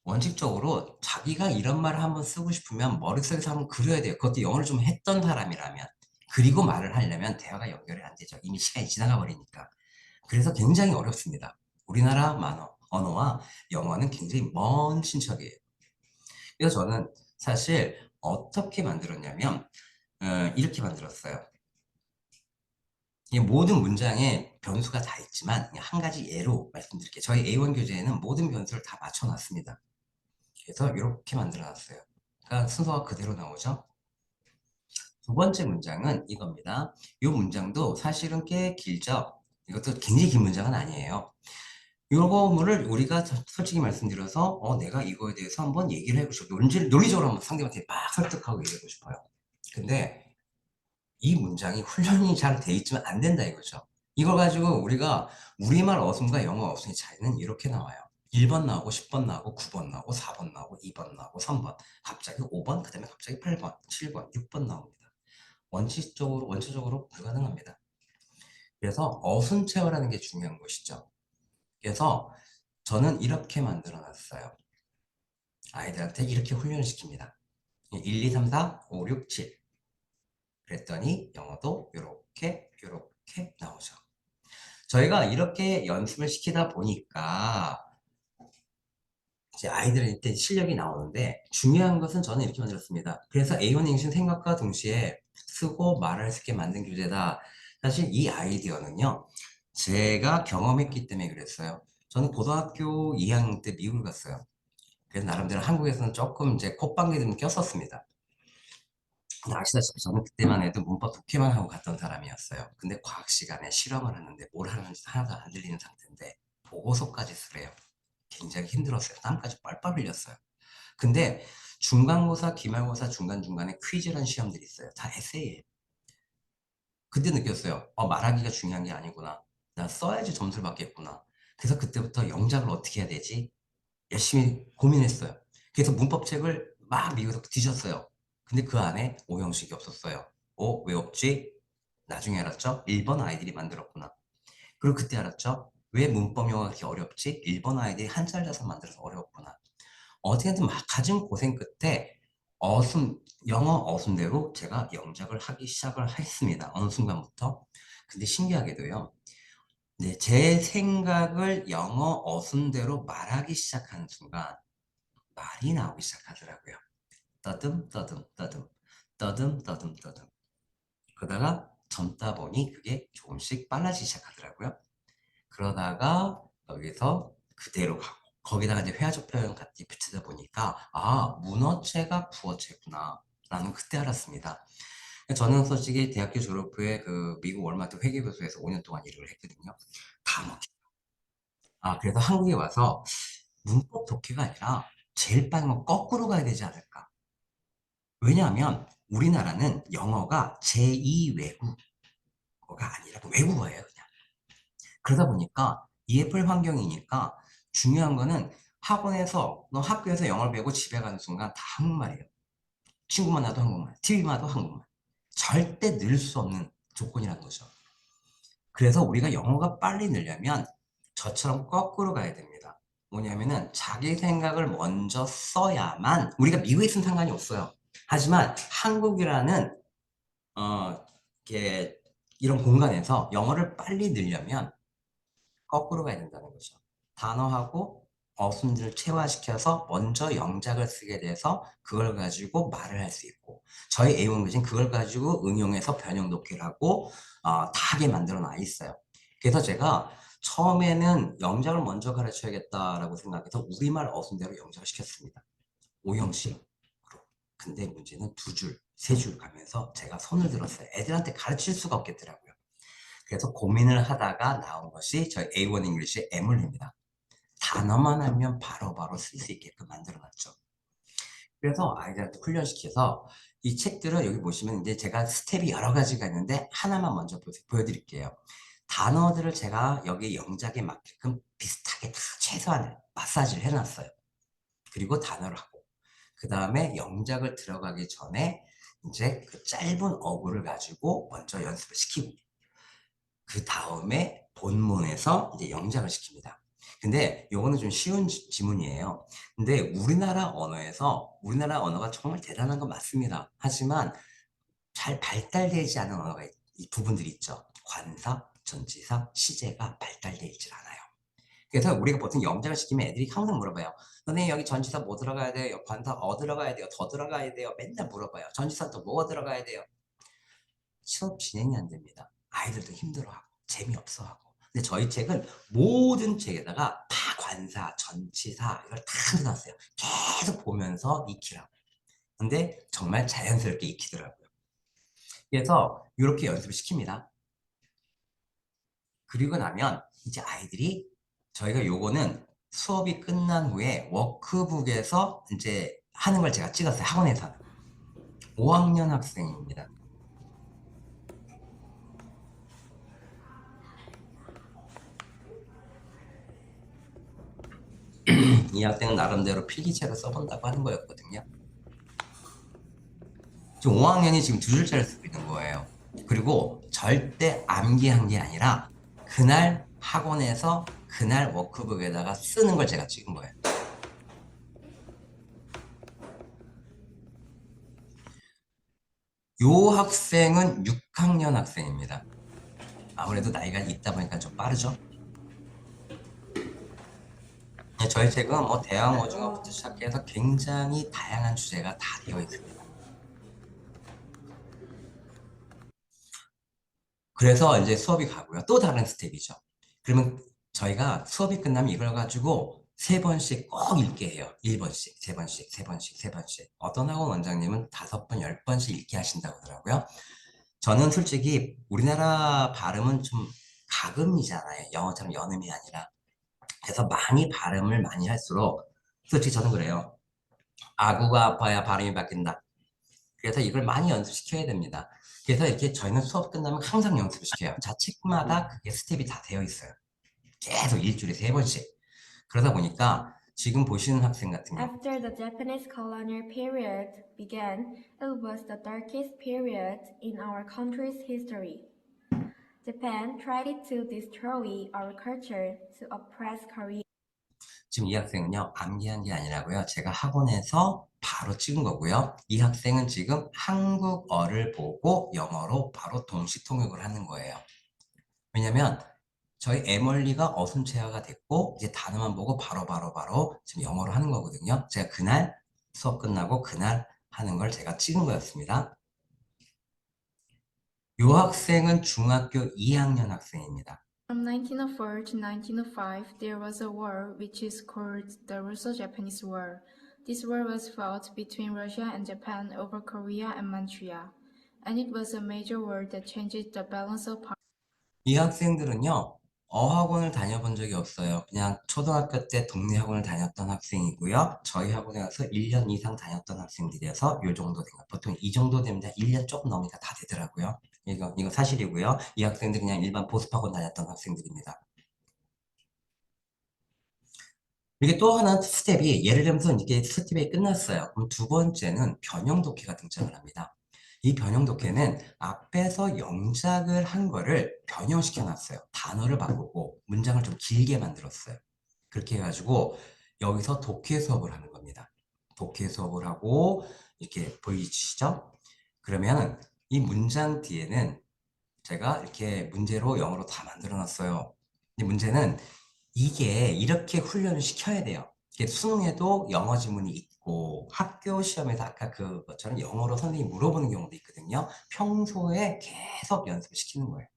원칙적으로 자기가 이런 말을 한번 쓰고 싶으면 머릿속에서 한번 그려야 돼요. 그것도 영어를 좀 했던 사람이라면. 그리고 말을 하려면 대화가 연결이 안 되죠. 이미 시간이 지나가 버리니까. 그래서 굉장히 어렵습니다. 우리나라 언어와 영어는 굉장히 먼 친척이에요. 그래서 저는 사실 어떻게 만들었냐면 이렇게 만들었어요. 이 모든 문장에 변수가 다 있지만 그냥 한 가지 예로 말씀드릴게요. 저희 A1 교재에는 모든 변수를 다 맞춰놨습니다. 그래서 이렇게 만들어놨어요. 그러니까 순서가 그대로 나오죠. 두 번째 문장은 이겁니다. 이 문장도 사실은 꽤 길죠. 이것도 굉장히 긴 문장은 아니에요. 요거를 우리가 솔직히 말씀드려서 내가 이거에 대해서 한번 얘기를 해보고 싶어요. 논리적으로 한번 상대방한테 막 설득하고 얘기해보고 싶어요. 근데 이 문장이 훈련이 잘 돼 있지만 안 된다 이거죠. 이걸 가지고 우리가 우리말 어순과 영어 어순의 차이는 이렇게 나와요. 1번 나오고 10번 나오고 9번 나오고 4번 나오고 2번 나오고 3번 갑자기 5번 그 다음에 갑자기 8번 7번 6번 나옵니다. 원칙적으로 불가능합니다. 그래서 어순 체화라는 게 중요한 것이죠. 그래서 저는 이렇게 만들어 놨어요. 아이들한테 이렇게 훈련을 시킵니다. 1, 2, 3, 4, 5, 6, 7 그랬더니 영어도 이렇게 나오죠. 저희가 이렇게 연습을 시키다 보니까 이제 아이들한테 실력이 나오는데 중요한 것은 저는 이렇게 만들었습니다. 그래서 A1 잉신 생각과 동시에 쓰고 말할 수 있게 만든 교재다. 사실 이 아이디어는요. 제가 경험했기 때문에 그랬어요. 저는 고등학교 2학년 때 미국을 갔어요. 그래서 나름대로 한국에서는 조금 이제 콧방귀 좀 꼈었습니다. 근데 아시다시피 저는 그때만 해도 문법 독해만 하고 갔던 사람이었어요. 근데 과학 시간에 실험을 하는데 뭘 하는지 하나도 안 들리는 상태인데 보고서까지 쓰래요. 굉장히 힘들었어요. 땀까지 뻘뻘 흘렸어요. 근데 중간고사, 기말고사 중간중간에 퀴즈란 시험들이 있어요. 다 에세이예요. 그때 느꼈어요. 말하기가 중요한 게 아니구나. 나 써야지 점수를 받겠구나. 그래서 그때부터 영작을 어떻게 해야 되지? 열심히 고민했어요. 그래서 문법책을 막 미국에서 뒤졌어요. 근데 그 안에 오형식이 없었어요. 왜 없지? 나중에 알았죠? 일본 아이들이 만들었구나. 그리고 그때 알았죠? 왜 문법 영어가 그렇게 어렵지? 일본 아이들이 한자를 짜서 만들어서 어려웠구나. 어떻게든 막 가진 고생 끝에 영어 어순대로 제가 영작을 하기 시작을 했습니다. 어느 순간부터. 근데 신기하게도요. 네, 제 생각을 영어 어순대로 말하기 시작하는 순간 말이 나오기 시작하더라고요. 떠듬 떠듬 떠듬 떠듬 떠듬 떠듬. 그러다가 젊다 보니 그게 조금씩 빨라지기 시작하더라고요. 그러다가 여기서 그대로 가고 거기다가 이제 회화적 표현 같이 붙이다 보니까 문어체가 부어체구나 라는 그때 알았습니다. 저는 솔직히 대학교 졸업 후에 그 미국 월마트 회계교수에서 5년 동안 일을 했거든요. 다 먹히. 그래서 한국에 와서 문법 독해가 아니라 제일 빠른 건 거꾸로 가야 되지 않을까. 왜냐하면 우리나라는 영어가 제2 외국어가 아니라 외국어예요, 그냥. 그러다 보니까 EFL 환경이니까 중요한 거는 학원에서, 너 학교에서 영어를 배우고 집에 가는 순간 다 한국말이에요. 친구만 나도 한국말, TV만 봐도 한국말. 절대 늘 수 없는 조건이라는 거죠. 그래서 우리가 영어가 빨리 늘려면 저처럼 거꾸로 가야 됩니다. 뭐냐면은 자기 생각을 먼저 써야만, 우리가 미국에 있으면 상관이 없어요. 하지만 한국이라는 이렇게 이런 공간에서 영어를 빨리 늘려면 거꾸로 가야 된다는 거죠. 단어하고 어순들을 체화시켜서 먼저 영작을 쓰게 돼서 그걸 가지고 말을 할 수 있고, 저희 A1 교진 그걸 가지고 응용해서 변형 독해를 하고 다 하게 만들어 놔 있어요. 그래서 제가 처음에는 영작을 먼저 가르쳐야겠다라고 생각해서 우리말 어순대로 영작을 시켰습니다. 5형식으로. 근데 문제는 2줄, 3줄 가면서 제가 손을 들었어요. 애들한테 가르칠 수가 없겠더라고요. 그래서 고민을 하다가 나온 것이 저희 A1 잉글리시의 에물리입니다. 단어만 하면 바로바로 쓸 수 있게끔 만들어놨죠. 그래서 아이들한테 훈련시켜서 이 책들을 여기 보시면 이제 제가 스텝이 여러 가지가 있는데 하나만 먼저 보여드릴게요. 단어들을 제가 여기 영작에 맞게끔 비슷하게 다 최소한 마사지를 해놨어요. 그리고 단어를 하고 그 다음에 영작을 들어가기 전에 이제 그 짧은 어구를 가지고 먼저 연습을 시키고 그 다음에 본문에서 이제 영작을 시킵니다. 근데 요거는 좀 쉬운 지문이에요. 근데 우리나라 우리나라 언어가 정말 대단한 건 맞습니다. 하지만 잘 발달되지 않은 언어가 이 부분들이 있죠. 관사, 전치사, 시제가 발달되어 있질 않아요. 그래서 우리가 보통 영작을 시키면 애들이 항상 물어봐요. 선생님 여기 전치사 뭐 들어가야 돼요? 관사 들어가야 돼요? 더 들어가야 돼요? 맨날 물어봐요. 전치사 또 뭐가 들어가야 돼요? 수업 진행이 안 됩니다. 아이들도 힘들어하고 재미없어하고. 근데 저희 책은 모든 책에다가 다 관사, 전치사 이걸 다 넣어놨어요. 계속 보면서 익히라고. 근데 정말 자연스럽게 익히더라고요. 그래서 이렇게 연습을 시킵니다. 그리고 나면 이제 아이들이 저희가 요거는 수업이 끝난 후에 워크북에서 이제 하는 걸 제가 찍었어요. 학원에서는. 5학년 학생입니다. 이 학생은 나름대로 필기체를 써본다고 하는 거였거든요. 지금 5학년이 지금 2줄짜리를 쓰고 있는 거예요. 그리고 절대 암기한 게 아니라 그날 학원에서 그날 워크북에다가 쓰는 걸 제가 찍은 거예요. 요 학생은 6학년 학생입니다. 아무래도 나이가 있다 보니까 좀 빠르죠? 저희 책은 뭐 대왕 오징어부터 시작해서 굉장히 다양한 주제가 다 되어 있습니다. 그래서 이제 수업이 가고요. 또 다른 스텝이죠. 그러면 저희가 수업이 끝나면 이걸 가지고 3번씩 꼭 읽게 해요. 1번씩, 3번씩, 3번씩, 3번씩. 어떤 학원 원장님은 5번, 10번씩 읽게 하신다고 하더라고요. 저는 솔직히 우리나라 발음은 좀 가금이잖아요. 영어처럼 연음이 아니라. 그래서 발음을 많이 할수록 솔직히 저는 그래요. 아구가 아파야 발음이 바뀐다. 그래서 이걸 많이 연습시켜야 됩니다. 그래서 이렇게 저희는 수업 끝나면 항상 연습을 시켜요. 자, 책마다 그게 스텝이 다 되어 있어요. 계속 일주일에 3번씩. 그러다 보니까 지금 보시는 학생 같은 경우 After the Japanese colonial period began, it was the darkest period in our country's history. Japan tried to destroy our culture to oppress Korea. 지금 이 학생은요, 암기한 게 아니라고요. 제가 학원에서 바로 찍은 거고요. 이 학생은 지금 한국어를 보고 영어로 바로 동시 통역을 하는 거예요. 왜냐면 저희 에멀리가 어순체화가 됐고 이제 단어만 보고 바로 지금 영어로 하는 거거든요. 제가 그날 수업 끝나고 그날 하는 걸 제가 찍은 거였습니다. 이 학생은 중학교 2학년 학생입니다. From 1904 to 1905, there was a war which is called the Russo-Japanese War. This war was fought between Russia and Japan over Korea and Manchuria, and it was a major war that changed the balance of power. 이 학생들은요, 어학원을 다녀본 적이 없어요. 그냥 초등학교 때 동네 학원을 다녔던 학생이고요. 저희 학원에 가서 1년 이상 다녔던 학생들이어서 이 정도 된거. 보통 이 정도 되면 1년 조금 넘으니까 다 되더라고요. 이거 사실이고요. 이 학생들 그냥 일반 보습학원 다녔던 학생들입니다. 이게 또 하나 스텝이, 예를 들면서 이게 스텝이 끝났어요. 그럼 두 번째는 변형 독해가 등장을 합니다. 이 변형 독해는 앞에서 영작을 한 거를 변형시켜 놨어요. 단어를 바꾸고 문장을 좀 길게 만들었어요. 그렇게 해가지고 여기서 독해 수업을 하는 겁니다. 독해 수업을 하고 이렇게 보이시죠? 그러면 이 문장 뒤에는 제가 이렇게 문제로 영어로 다 만들어 놨어요. 근데 문제는 이게 이렇게 훈련을 시켜야 돼요. 이게 수능에도 영어 지문이 있고 학교 시험에서 아까 그것처럼 영어로 선생님이 물어보는 경우도 있거든요. 평소에 계속 연습을 시키는 거예요.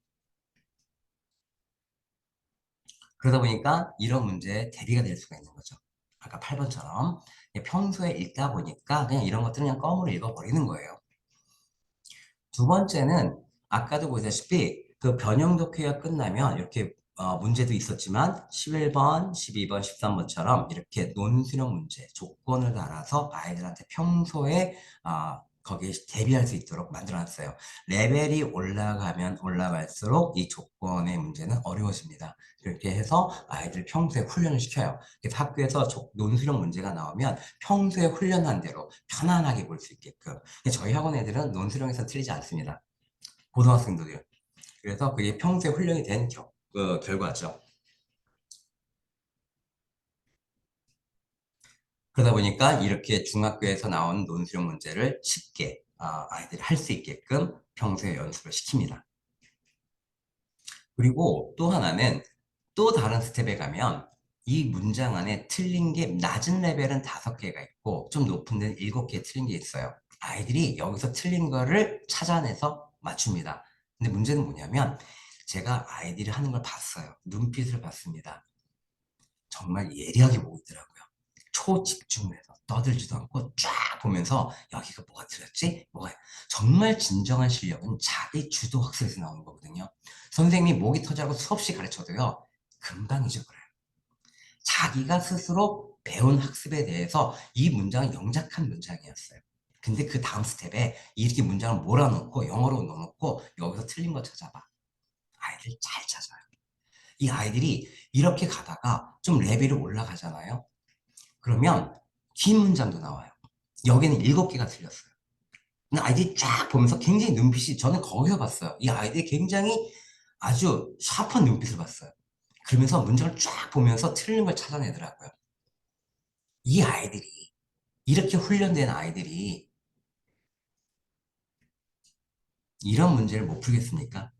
그러다 보니까 이런 문제에 대비가 될 수가 있는 거죠. 아까 8번처럼 평소에 읽다 보니까 그냥 이런 것들은 그냥 껌으로 읽어버리는 거예요. 두 번째는 아까도 보다시피 그 변형 독해가 끝나면 이렇게 문제도 있었지만 11번, 12번, 13번처럼 이렇게 논술형 문제, 조건을 달아서 아이들한테 평소에 거기에 대비할 수 있도록 만들어놨어요. 레벨이 올라가면 올라갈수록 이 조건의 문제는 어려워집니다. 그렇게 해서 아이들 평소에 훈련을 시켜요. 그래서 학교에서 논술형 문제가 나오면 평소에 훈련한 대로 편안하게 볼 수 있게끔. 저희 학원 애들은 논술형에서 틀리지 않습니다. 고등학생들도요. 그래서 그게 평소에 훈련이 된 결과죠. 그러다 보니까 이렇게 중학교에서 나온 논술형 문제를 쉽게 아이들이 할 수 있게끔 평소에 연습을 시킵니다. 그리고 또 하나는 또 다른 스텝에 가면 이 문장 안에 틀린 게 낮은 레벨은 5개가 있고 좀 높은 데는 7개 틀린 게 있어요. 아이들이 여기서 틀린 거를 찾아내서 맞춥니다. 근데 문제는 뭐냐면 제가 아이들이 하는 걸 봤어요. 눈빛을 봤습니다. 정말 예리하게 보고 있더라고요. 초집중해서 떠들지도 않고 쫙 보면서 여기가 뭐가 틀렸지? 정말 진정한 실력은 자기 주도 학습에서 나오는 거거든요. 선생님이 목이 터지라고 수없이 가르쳐도요. 금방 잊어버려요. 자기가 스스로 배운 학습에 대해서 이 문장은 영작한 문장이었어요. 근데 그 다음 스텝에 이렇게 문장을 몰아넣고 영어로 넣어놓고 여기서 틀린 거 찾아봐. 아이들 잘 찾아요. 이 아이들이 이렇게 가다가 좀 레벨이 올라가잖아요. 그러면 긴 문장도 나와요. 여기는 7개가 틀렸어요. 근데 아이들이 쫙 보면서 굉장히 눈빛이, 저는 거기서 봤어요. 이 아이들이 굉장히 아주 샤프한 눈빛을 봤어요. 그러면서 문장을 쫙 보면서 틀린 걸 찾아내더라고요. 이 아이들이, 이렇게 훈련된 아이들이 이런 문제를 못 풀겠습니까?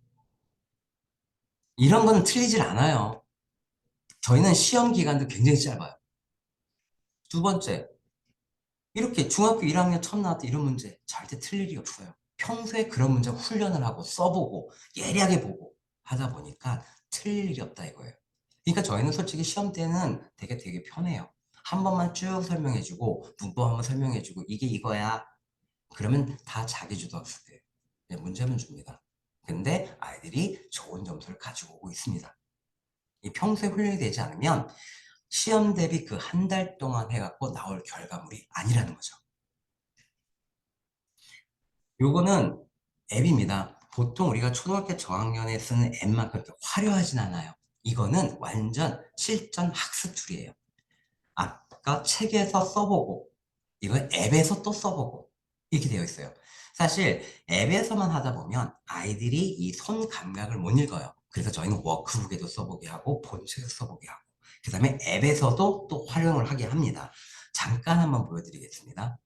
이런 거는 틀리질 않아요. 저희는 시험 기간도 굉장히 짧아요. 두 번째, 이렇게 중학교 1학년 처음 나왔던 이런 문제 절대 틀릴 일이 없어요. 평소에 그런 문제 훈련을 하고 써보고 예리하게 보고 하다 보니까 틀릴 일이 없다 이거예요. 그러니까 저희는 솔직히 시험 때는 되게 편해요. 한 번만 쭉 설명해주고 문법 한번 설명해주고 이게 이거야. 그러면 다 자기주도 학습이에요. 문제만 줍니다. 근데 아이들이 좋은 점수를 가지고 오고 있습니다. 이 평소에 훈련이 되지 않으면 시험 대비 그 한 달 동안 해갖고 나올 결과물이 아니라는 거죠. 요거는 앱입니다. 보통 우리가 초등학교 저학년에 쓰는 앱만큼 이렇게 화려하진 않아요. 이거는 완전 실전 학습 툴이에요. 아까 책에서 써보고, 이건 앱에서 또 써보고, 이렇게 되어 있어요. 사실 앱에서만 하다 보면 아이들이 이 손 감각을 못 읽어요. 그래서 저희는 워크북에도 써보게 하고, 본책에서 써보게 하고, 그 다음에 앱에서도 또 활용을 하게 합니다. 잠깐 한번 보여드리겠습니다.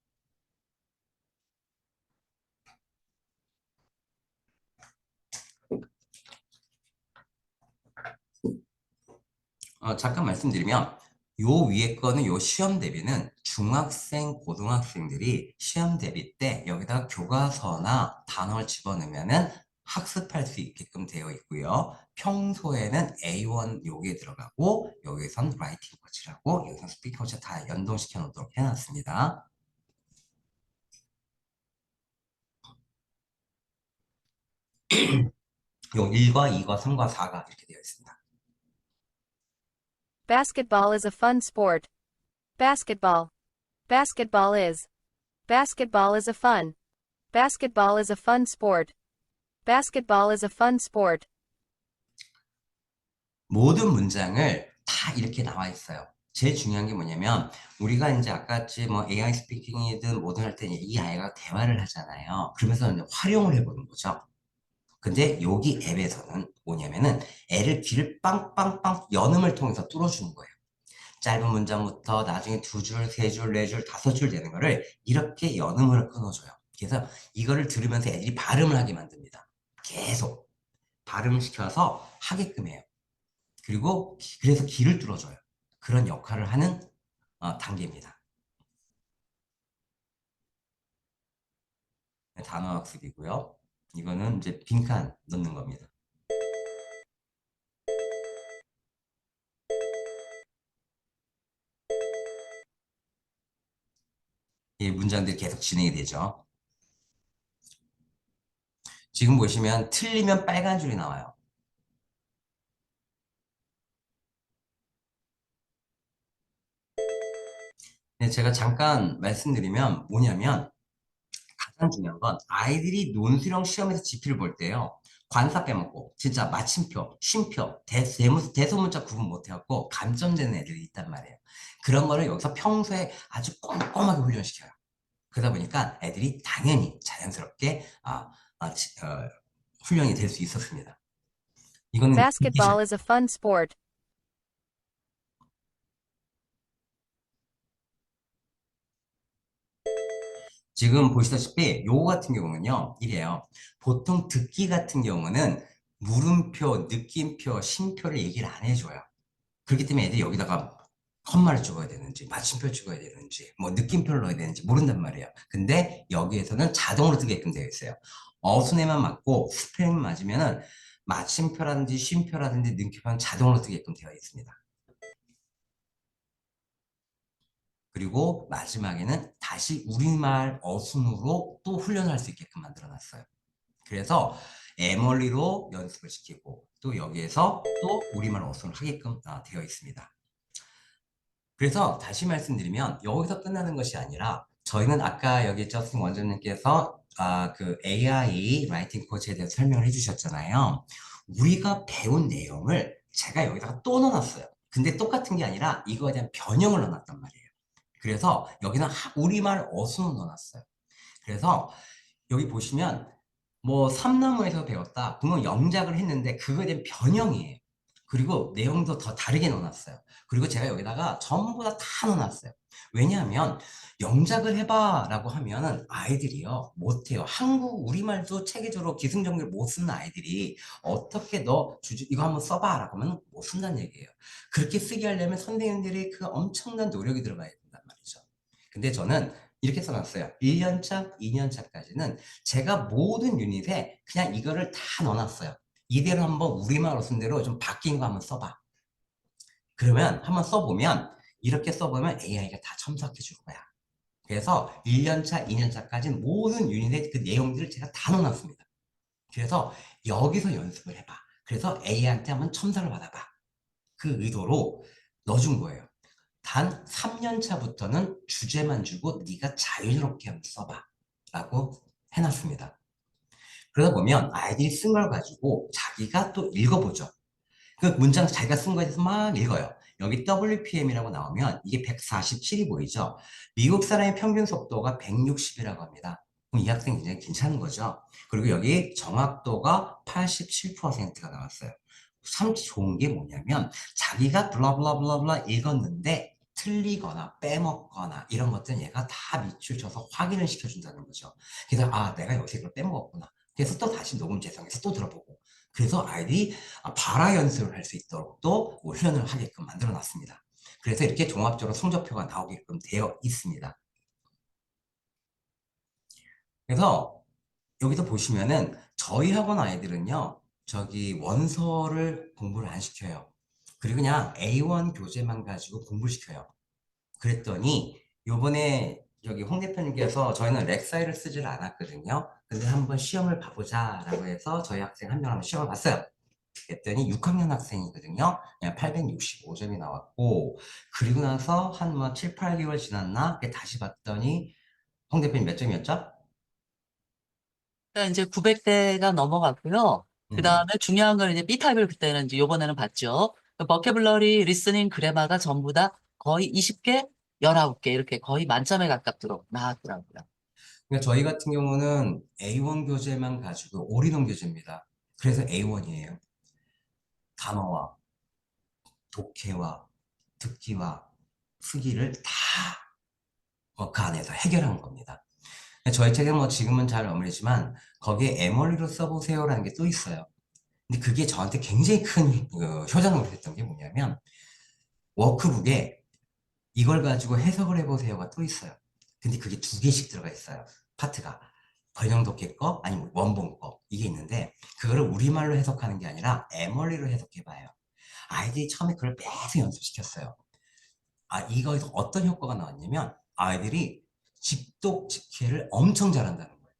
잠깐 말씀드리면 요 위에 거는 요 시험 대비는 중학생, 고등학생들이 시험 대비 때 여기다가 교과서나 단어를 집어넣으면은 학습할 수 있게끔 되어 있고요. 평소에는 A1 여기에 들어가고 여기선 라이팅 코치라고 여기선 스피킹 코치 다 연동시켜 놓도록 해놨습니다. 요 1과 2과 3과 4가 이렇게 되어 있습니다. Basketball is a fun sport. Basketball. Basketball is. Basketball is a fun. Basketball is a fun sport. Basketball is a fun sport. 모든 문장을 다 이렇게 나와 있어요. 제일 중요한 게 뭐냐면 우리가 이제 아까지 뭐 AI 스피킹이든 뭐든 할 때 이 아이가 대화를 하잖아요. 그러면서 이제 활용을 해보는 거죠. 근데 여기 앱에서는 뭐냐면은 애를 귀를 빵빵빵 연음을 통해서 뚫어주는 거예요. 짧은 문장부터 나중에 2줄, 3줄, 4줄, 5줄 되는 거를 이렇게 연음을 끊어줘요. 그래서 이거를 들으면서 애들이 발음을 하게 만듭니다. 계속 발음시켜서 하게끔 해요. 그리고 그래서 귀를 뚫어줘요. 그런 역할을 하는 단계입니다. 단어 학습이고요. 이거는 이제 빈칸 넣는 겁니다. 이 문장들이 계속 진행이 되죠. 지금 보시면 틀리면 빨간 줄이 나와요. 네, 제가 잠깐 말씀드리면 뭐냐면 가장 중요한 건 아이들이 논술형 시험에서 지필을 볼 때요. 관사 빼먹고 진짜 마침표, 쉼표, 대소문자 구분 못해갖고 감점되는 애들이 있단 말이에요. 그런 거를 여기서 평소에 아주 꼼꼼하게 훈련시켜요. 그러다 보니까 애들이 당연히 자연스럽게 훈련이 될 수 있었습니다. 이거는 Basketball is a fun sport. 지금 보시다시피 요거 같은 경우는요 이래요. 보통 듣기 같은 경우는 물음표, 느낌표, 쉼표를 얘기를 안 해줘요. 그렇기 때문에 애들이 여기다가 컴마를 찍어야 되는지 마침표 찍어야 되는지 뭐 느낌표를 넣어야 되는지 모른단 말이에요. 근데 여기에서는 자동으로 뜨게끔 되어 있어요. 어순에만 맞고 스펠링 맞으면은 마침표라든지 쉼표라든지 느낌표는 자동으로 뜨게끔 되어 있습니다. 그리고 마지막에는 다시 우리말 어순으로 또 훈련할 수 있게끔 만들어 놨어요. 그래서 에멀리로 연습을 시키고 또 여기에서 또 우리말 어순을 하게끔 되어 있습니다. 그래서 다시 말씀드리면 여기서 끝나는 것이 아니라 저희는 아까 여기 저승 원장님께서 그 AI 라이팅 코치에 대해서 설명을 해주셨잖아요. 우리가 배운 내용을 제가 여기다가 또 넣어놨어요. 근데 똑같은 게 아니라 이거에 대한 변형을 넣어놨단 말이에요. 그래서 여기는 우리말 어순을 넣어놨어요. 그래서 여기 보시면 뭐 삼나무에서 배웠다. 그러면 영작을 했는데 그거에 대한 변형이에요. 그리고 내용도 더 다르게 넣어놨어요. 그리고 제가 여기다가 전부 다 넣어놨어요. 왜냐하면 영작을 해봐 라고 하면은 아이들이요 못해요. 한국 우리말도 체계적으로 기승전결 못 쓰는 아이들이 어떻게 너 이거 한번 써봐 라고 하면 못 쓴다는 얘기예요. 그렇게 쓰게 하려면 선생님들이 그 엄청난 노력이 들어가야 된단 말이죠. 근데 저는 이렇게 써놨어요. 1년차, 2년차까지는 제가 모든 유닛에 그냥 이거를 다 넣어놨어요. 이대로 한번 우리말 어순대로 좀 바뀐 거 한번 써봐. 그러면 한번 써보면 이렇게 써보면 AI가 다 첨삭해 줄 거야. 그래서 1년차, 2년차까지는 모든 유닛의 그 내용들을 제가 다 넣어놨습니다. 그래서 여기서 연습을 해봐. 그래서 AI한테 한번 첨삭을 받아봐. 그 의도로 넣어준 거예요. 단 3년차부터는 주제만 주고 네가 자유롭게 한번 써봐 라고 해놨습니다. 그러다 보면 아이들이 쓴 걸 가지고 자기가 또 읽어보죠. 그 문장 자기가 쓴 거에 대해서 막 읽어요. 여기 WPM이라고 나오면 이게 147이 보이죠? 미국 사람의 평균 속도가 160이라고 합니다. 그럼 이 학생 굉장히 괜찮은 거죠. 그리고 여기 정확도가 87%가 나왔어요. 참 좋은 게 뭐냐면 자기가 블라블라블라블라 읽었는데 틀리거나 빼먹거나 이런 것들은 얘가 다 밑줄 쳐서 확인을 시켜준다는 거죠. 그래서 아, 내가 여기서 이걸 빼먹었구나. 그래서 또 다시 녹음 재생해서 또 들어보고. 그래서 아이들이 발화 연습을 할 수 있도록 또 훈련을 하게끔 만들어 놨습니다. 그래서 이렇게 종합적으로 성적표가 나오게끔 되어 있습니다. 그래서 여기서 보시면은 저희 학원 아이들은요, 저기 원서를 공부를 안 시켜요. 그리고 그냥 A1 교재만 가지고 공부를 시켜요. 그랬더니 요번에 여기 홍 대표님께서 저희는 렉사이를 쓰질 않았거든요. 근데 한번 시험을 봐보자 라고 해서 저희 학생 한 명 한번 시험을 봤어요. 그랬더니 6학년 학생이거든요. 그냥 865점이 나왔고, 그리고 나서 한 뭐 7, 8개월 지났나? 다시 봤더니 홍 대표님 몇 점이었죠? 그러니까 이제 900대가 넘어갔고요. 그 음. 다음에 중요한 건 이제 B타입을 그때는 이제 요번에는 봤죠. 버케블러리, 리스닝, 그래마가 전부 다 거의 20개, 19개 이렇게 거의 만점에 가깝도록 나왔더라고요. 그러니까 저희 같은 경우는 A1 교재만 가지고 올인원 교재입니다. 그래서 A1이에요. 단어와 독해와 듣기와 쓰기를 다 그 안에서 해결한 겁니다. 저희 책은 뭐 지금은 잘 어머니지만 거기에 에멀리로 써보세요라는 게 또 있어요. 근데 그게 저한테 굉장히 큰 효자를 했던 게 뭐냐면 워크북에 이걸 가지고 해석을 해보세요가 또 있어요. 근데 그게 두 개씩 들어가 있어요. 파트가. 번영 독해 거 아니면 원본 거 이게 있는데 그거를 우리말로 해석하는 게 아니라 에멀리로 해석해봐요. 아이들이 처음에 그걸 계속 연습시켰어요. 아, 이거에서 어떤 효과가 나왔냐면 아이들이 직독 직해를 엄청 잘한다는 거예요.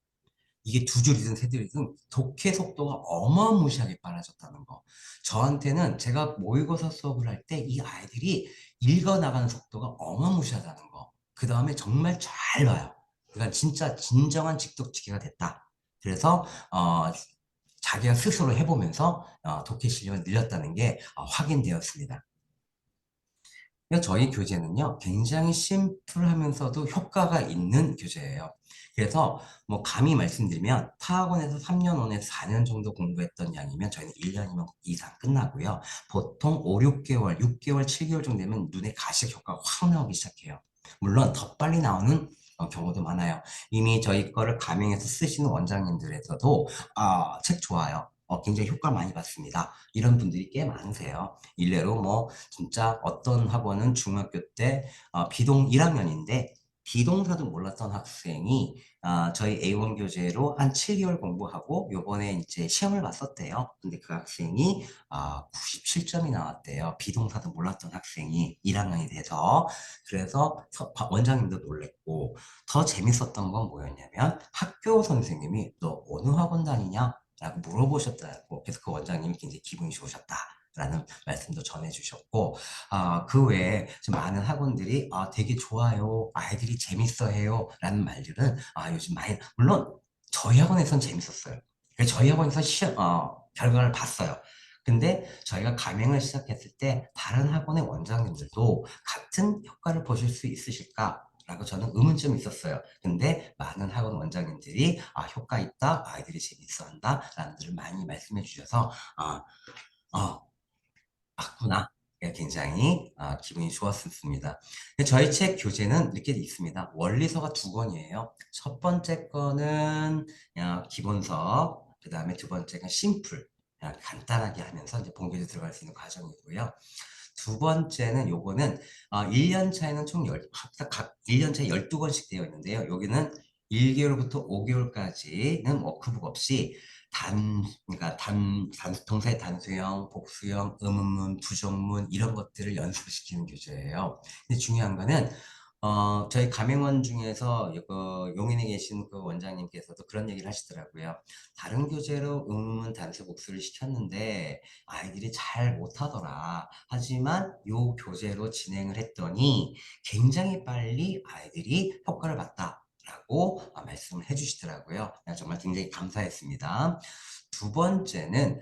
이게 두 줄이든 세 줄이든 독해 속도가 어마무시하게 빨라졌다는 거. 저한테는 제가 모의고사 수업을 할 때 이 아이들이 읽어나가는 속도가 어마무시하다는 거. 그 다음에 정말 잘 봐요. 그러니까 진짜 진정한 직독직해가 됐다. 그래서 자기가 스스로 해보면서 독해 실력을 늘렸다는 게 확인되었습니다. 그러니까 저희 교재는요, 굉장히 심플하면서도 효과가 있는 교재예요. 그래서 뭐 감히 말씀드리면 타학원에서 3년원에서 4년 정도 공부했던 양이면 저희는 1년이면 이상 끝나고요. 보통 5, 6개월, 6개월, 7개월 정도 되면 눈에 가시적 효과가 확 나오기 시작해요. 물론 더 빨리 나오는 경우도 많아요. 이미 저희 거를 가명해서 쓰시는 원장님들에서도 책 좋아요. 굉장히 효과 많이 봤습니다. 이런 분들이 꽤 많으세요. 일례로 뭐 진짜 어떤 학원은 중학교 때 비동 1학년인데 비동사도 몰랐던 학생이 저희 A1 교재로 한 7개월 공부하고 요번에 이제 시험을 봤었대요. 근데 그 학생이 97점이 나왔대요. 비동사도 몰랐던 학생이 1학년이 돼서. 그래서 원장님도 놀랬고 더 재밌었던 건 뭐였냐면 학교 선생님이 너 어느 학원 다니냐? 라고 물어보셨다고. 그래서 그 원장님이 굉장히 기분이 좋으셨다. 라는 말씀도 전해주셨고, 그 외에 좀 많은 학원들이 되게 좋아요, 아이들이 재밌어해요 라는 말들은 요즘 많이, 물론 저희 학원에선 재밌었어요. 그래서 저희 학원에서 결과를 봤어요. 근데 저희가 가맹을 시작했을 때 다른 학원의 원장님들도 같은 효과를 보실 수 있으실까? 라고 저는 의문점이 있었어요. 근데 많은 학원 원장님들이 효과 있다, 아이들이 재밌어 한다 라는 들을 많이 말씀해 주셔서 맞구나. 굉장히 기분이 좋았습니다. 저희 책 교재는 이렇게 돼 있습니다. 원리서가 2권이에요. 첫 번째 거는 그냥 기본서, 그 다음에 두 번째가 심플, 그냥 간단하게 하면서 이제 본교재 들어갈 수 있는 과정이고요. 두 번째는 요거는 1년 차에는 총 각 1년 차에 12권씩 되어 있는데요. 여기는 1개월부터 5개월까지는 워크북 없이 그러니까 동사의 단수형, 복수형, 의문문, 부정문 이런 것들을 연습시키는 교재예요. 근데 중요한 거는 저희 가맹원 중에서 용인에 계신 그 원장님께서도 그런 얘기를 하시더라고요. 다른 교재로 의문문, 단수, 복수를 시켰는데 아이들이 잘 못하더라. 하지만 요 교재로 진행을 했더니 굉장히 빨리 아이들이 효과를 봤다. 있다고 말씀을 해주시더라고요. 정말 굉장히 감사했습니다. 두 번째는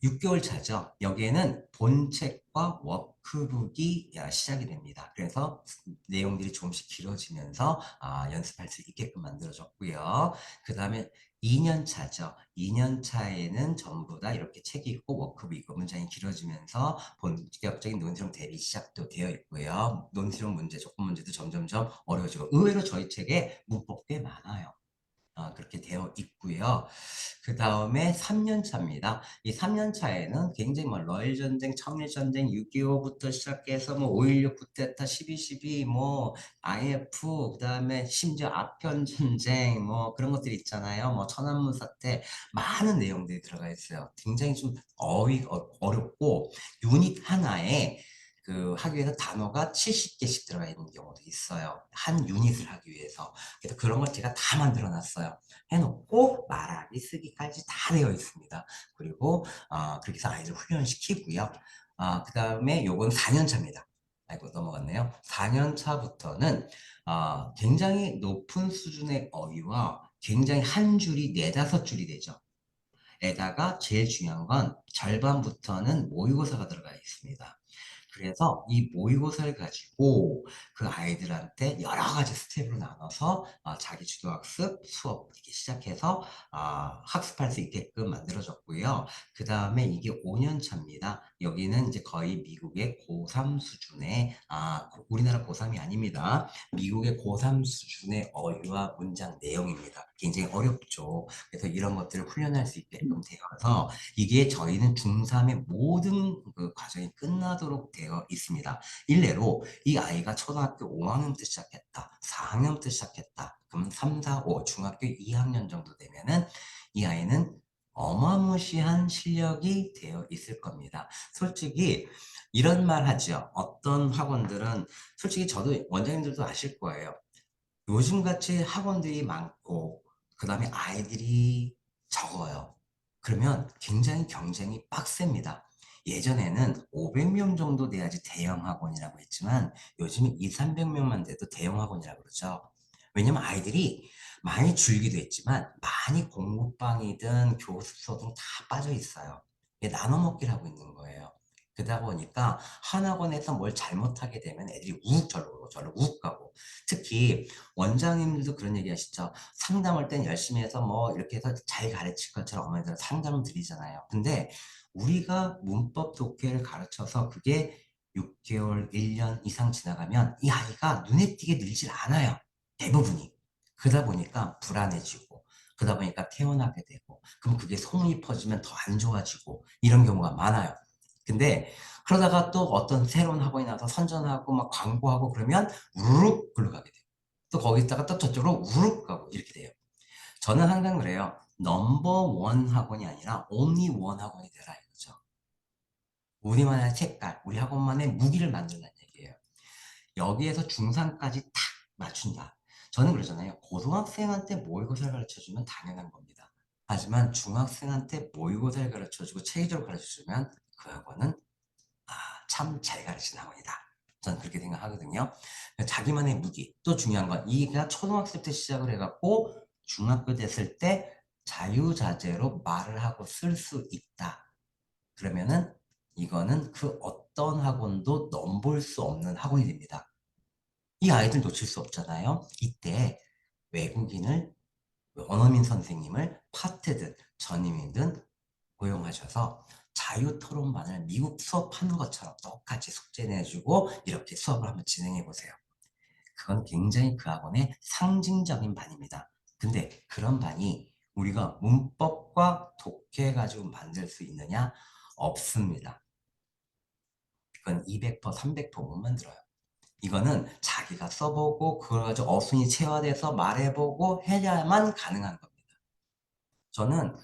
6개월 차죠. 여기에는 본책과 워크북이 시작이 됩니다. 그래서 내용들이 조금씩 길어지면서 연습할 수 있게끔 만들어졌고요. 그 다음에 2년 차죠. 2년 차에는 전부 다 이렇게 책이 있고 워크북 있고 문장이 길어지면서 본격적인 논술형 대비 시작도 되어 있고요. 논술형 문제, 조건 문제도 점점점 어려워지고 의외로 저희 책에 문법 꽤 많아요. 그렇게 되어 있고요. 그 다음에 3년 차입니다. 이 3년 차에는 굉장히 뭐 러일 전쟁, 청일 전쟁, 6.25부터 시작해서 뭐 5.16 쿠데타, 12.12, 뭐 IF, 그 다음에 심지어 아편 전쟁, 뭐 그런 것들이 있잖아요. 뭐 천안문 사태, 많은 내용들이 들어가 있어요. 굉장히 좀 어렵고 유닛 하나에 하기 위해서 단어가 70개씩 들어가 있는 경우도 있어요. 한 유닛을 하기 위해서. 그래서 그런 걸 제가 다 만들어 놨어요. 해놓고 말하기, 쓰기까지 다 되어 있습니다. 그리고 그렇게 해서 아이들 훈련시키고요. 그 다음에 요건 4년 차입니다. 아이고 넘어갔네요. 4년 차부터는 굉장히 높은 수준의 어휘와 굉장히 한 줄이 4-5줄이 되죠. 에다가 제일 중요한 건 절반부터는 모의고사가 들어가 있습니다. 그래서 이 모의고사를 가지고 그 아이들한테 여러 가지 스텝으로 나눠서 자기 주도학습, 수업 이렇게 시작해서 학습할 수 있게끔 만들어졌고요. 그 다음에 이게 5년 차입니다. 여기는 이제 거의 미국의 고3 수준의, 우리나라 고3이 아닙니다. 미국의 고3 수준의 어휘와 문장 내용입니다. 굉장히 어렵죠. 그래서 이런 것들을 훈련할 수 있게끔 되어서 이게 저희는 중3의 모든 그 과정이 끝나도록 되어 있습니다. 일례로 이 아이가 초등학교 5학년 때 시작했다, 4학년 때 시작했다. 그럼 3, 4, 5 중학교 2학년 정도 되면은 이 아이는 어마무시한 실력이 되어 있을 겁니다. 솔직히 이런 말 하죠. 어떤 학원들은 솔직히 저도 원장님들도 아실 거예요. 요즘같이 학원들이 많고 그 다음에 아이들이 적어요. 그러면 굉장히 경쟁이 빡셉니다. 예전에는 500명 정도 돼야지 대형 학원이라고 했지만 요즘은 200-300명만 돼도 대형 학원이라고 그러죠. 왜냐면 아이들이 많이 줄기도 했지만 많이 공부방이든 교습소든 다 빠져 있어요. 이게 나눠 먹기를 하고 있는 거예요. 그러다 보니까 한 학원에서 뭘 잘못하게 되면 애들이 우욱 저로 우욱 가고, 특히 원장님들도 그런 얘기 하시죠. 상담할 땐 열심히 해서 뭐 이렇게 해서 잘 가르칠 것처럼 어머니들 상담을 드리잖아요. 근데 우리가 문법 독해를 가르쳐서 그게 6개월, 1년 이상 지나가면 이 아이가 눈에 띄게 늘질 않아요. 대부분이. 그러다 보니까 불안해지고, 그러다 보니까 태어나게 되고, 그럼 그게 소문이 퍼지면 더 안 좋아지고, 이런 경우가 많아요. 근데 그러다가 또 어떤 새로운 학원이 나와서 선전하고 막 광고하고 그러면 우르륵 굴러가게 돼요. 또 거기다가 또 저쪽으로 우르륵 가고 이렇게 돼요. 저는 항상 그래요. 넘버1 학원이 아니라 only 1 학원이 되라 이거죠. 우리만의 색깔, 우리 학원만의 무기를 만들라는 얘기예요. 여기에서 중3까지 탁 맞춘다. 저는 그러잖아요. 고등학생한테 모의고사를 가르쳐주면 당연한 겁니다. 하지만 중학생한테 모의고사를 가르쳐주고 체계적으로 가르쳐주면 그 학원은 참 잘 가르치는 학원이다. 저는 그렇게 생각하거든요. 자기만의 무기. 또 중요한 건 이가 초등학생 때 시작을 해갖고 중학교 됐을 때 자유자재로 말을 하고 쓸 수 있다. 그러면은 이거는 그 어떤 학원도 넘볼 수 없는 학원이 됩니다. 이 아이들 놓칠 수 없잖아요. 이때 외국인을, 원어민 선생님을 파트든 전임이든 고용하셔서 자유토론반을 미국 수업하는 것처럼 똑같이 숙제 내주고 이렇게 수업을 한번 진행해 보세요. 그건 굉장히 그 학원의 상징적인 반입니다. 근데 그런 반이 우리가 문법과 독해 가지고 만들 수 있느냐? 없습니다. 그건 200%, 300%못 만들어요. 이거는 자기가 써보고 그걸 가지고 어순이 체화돼서 말해보고 해야만 가능한 겁니다. 저는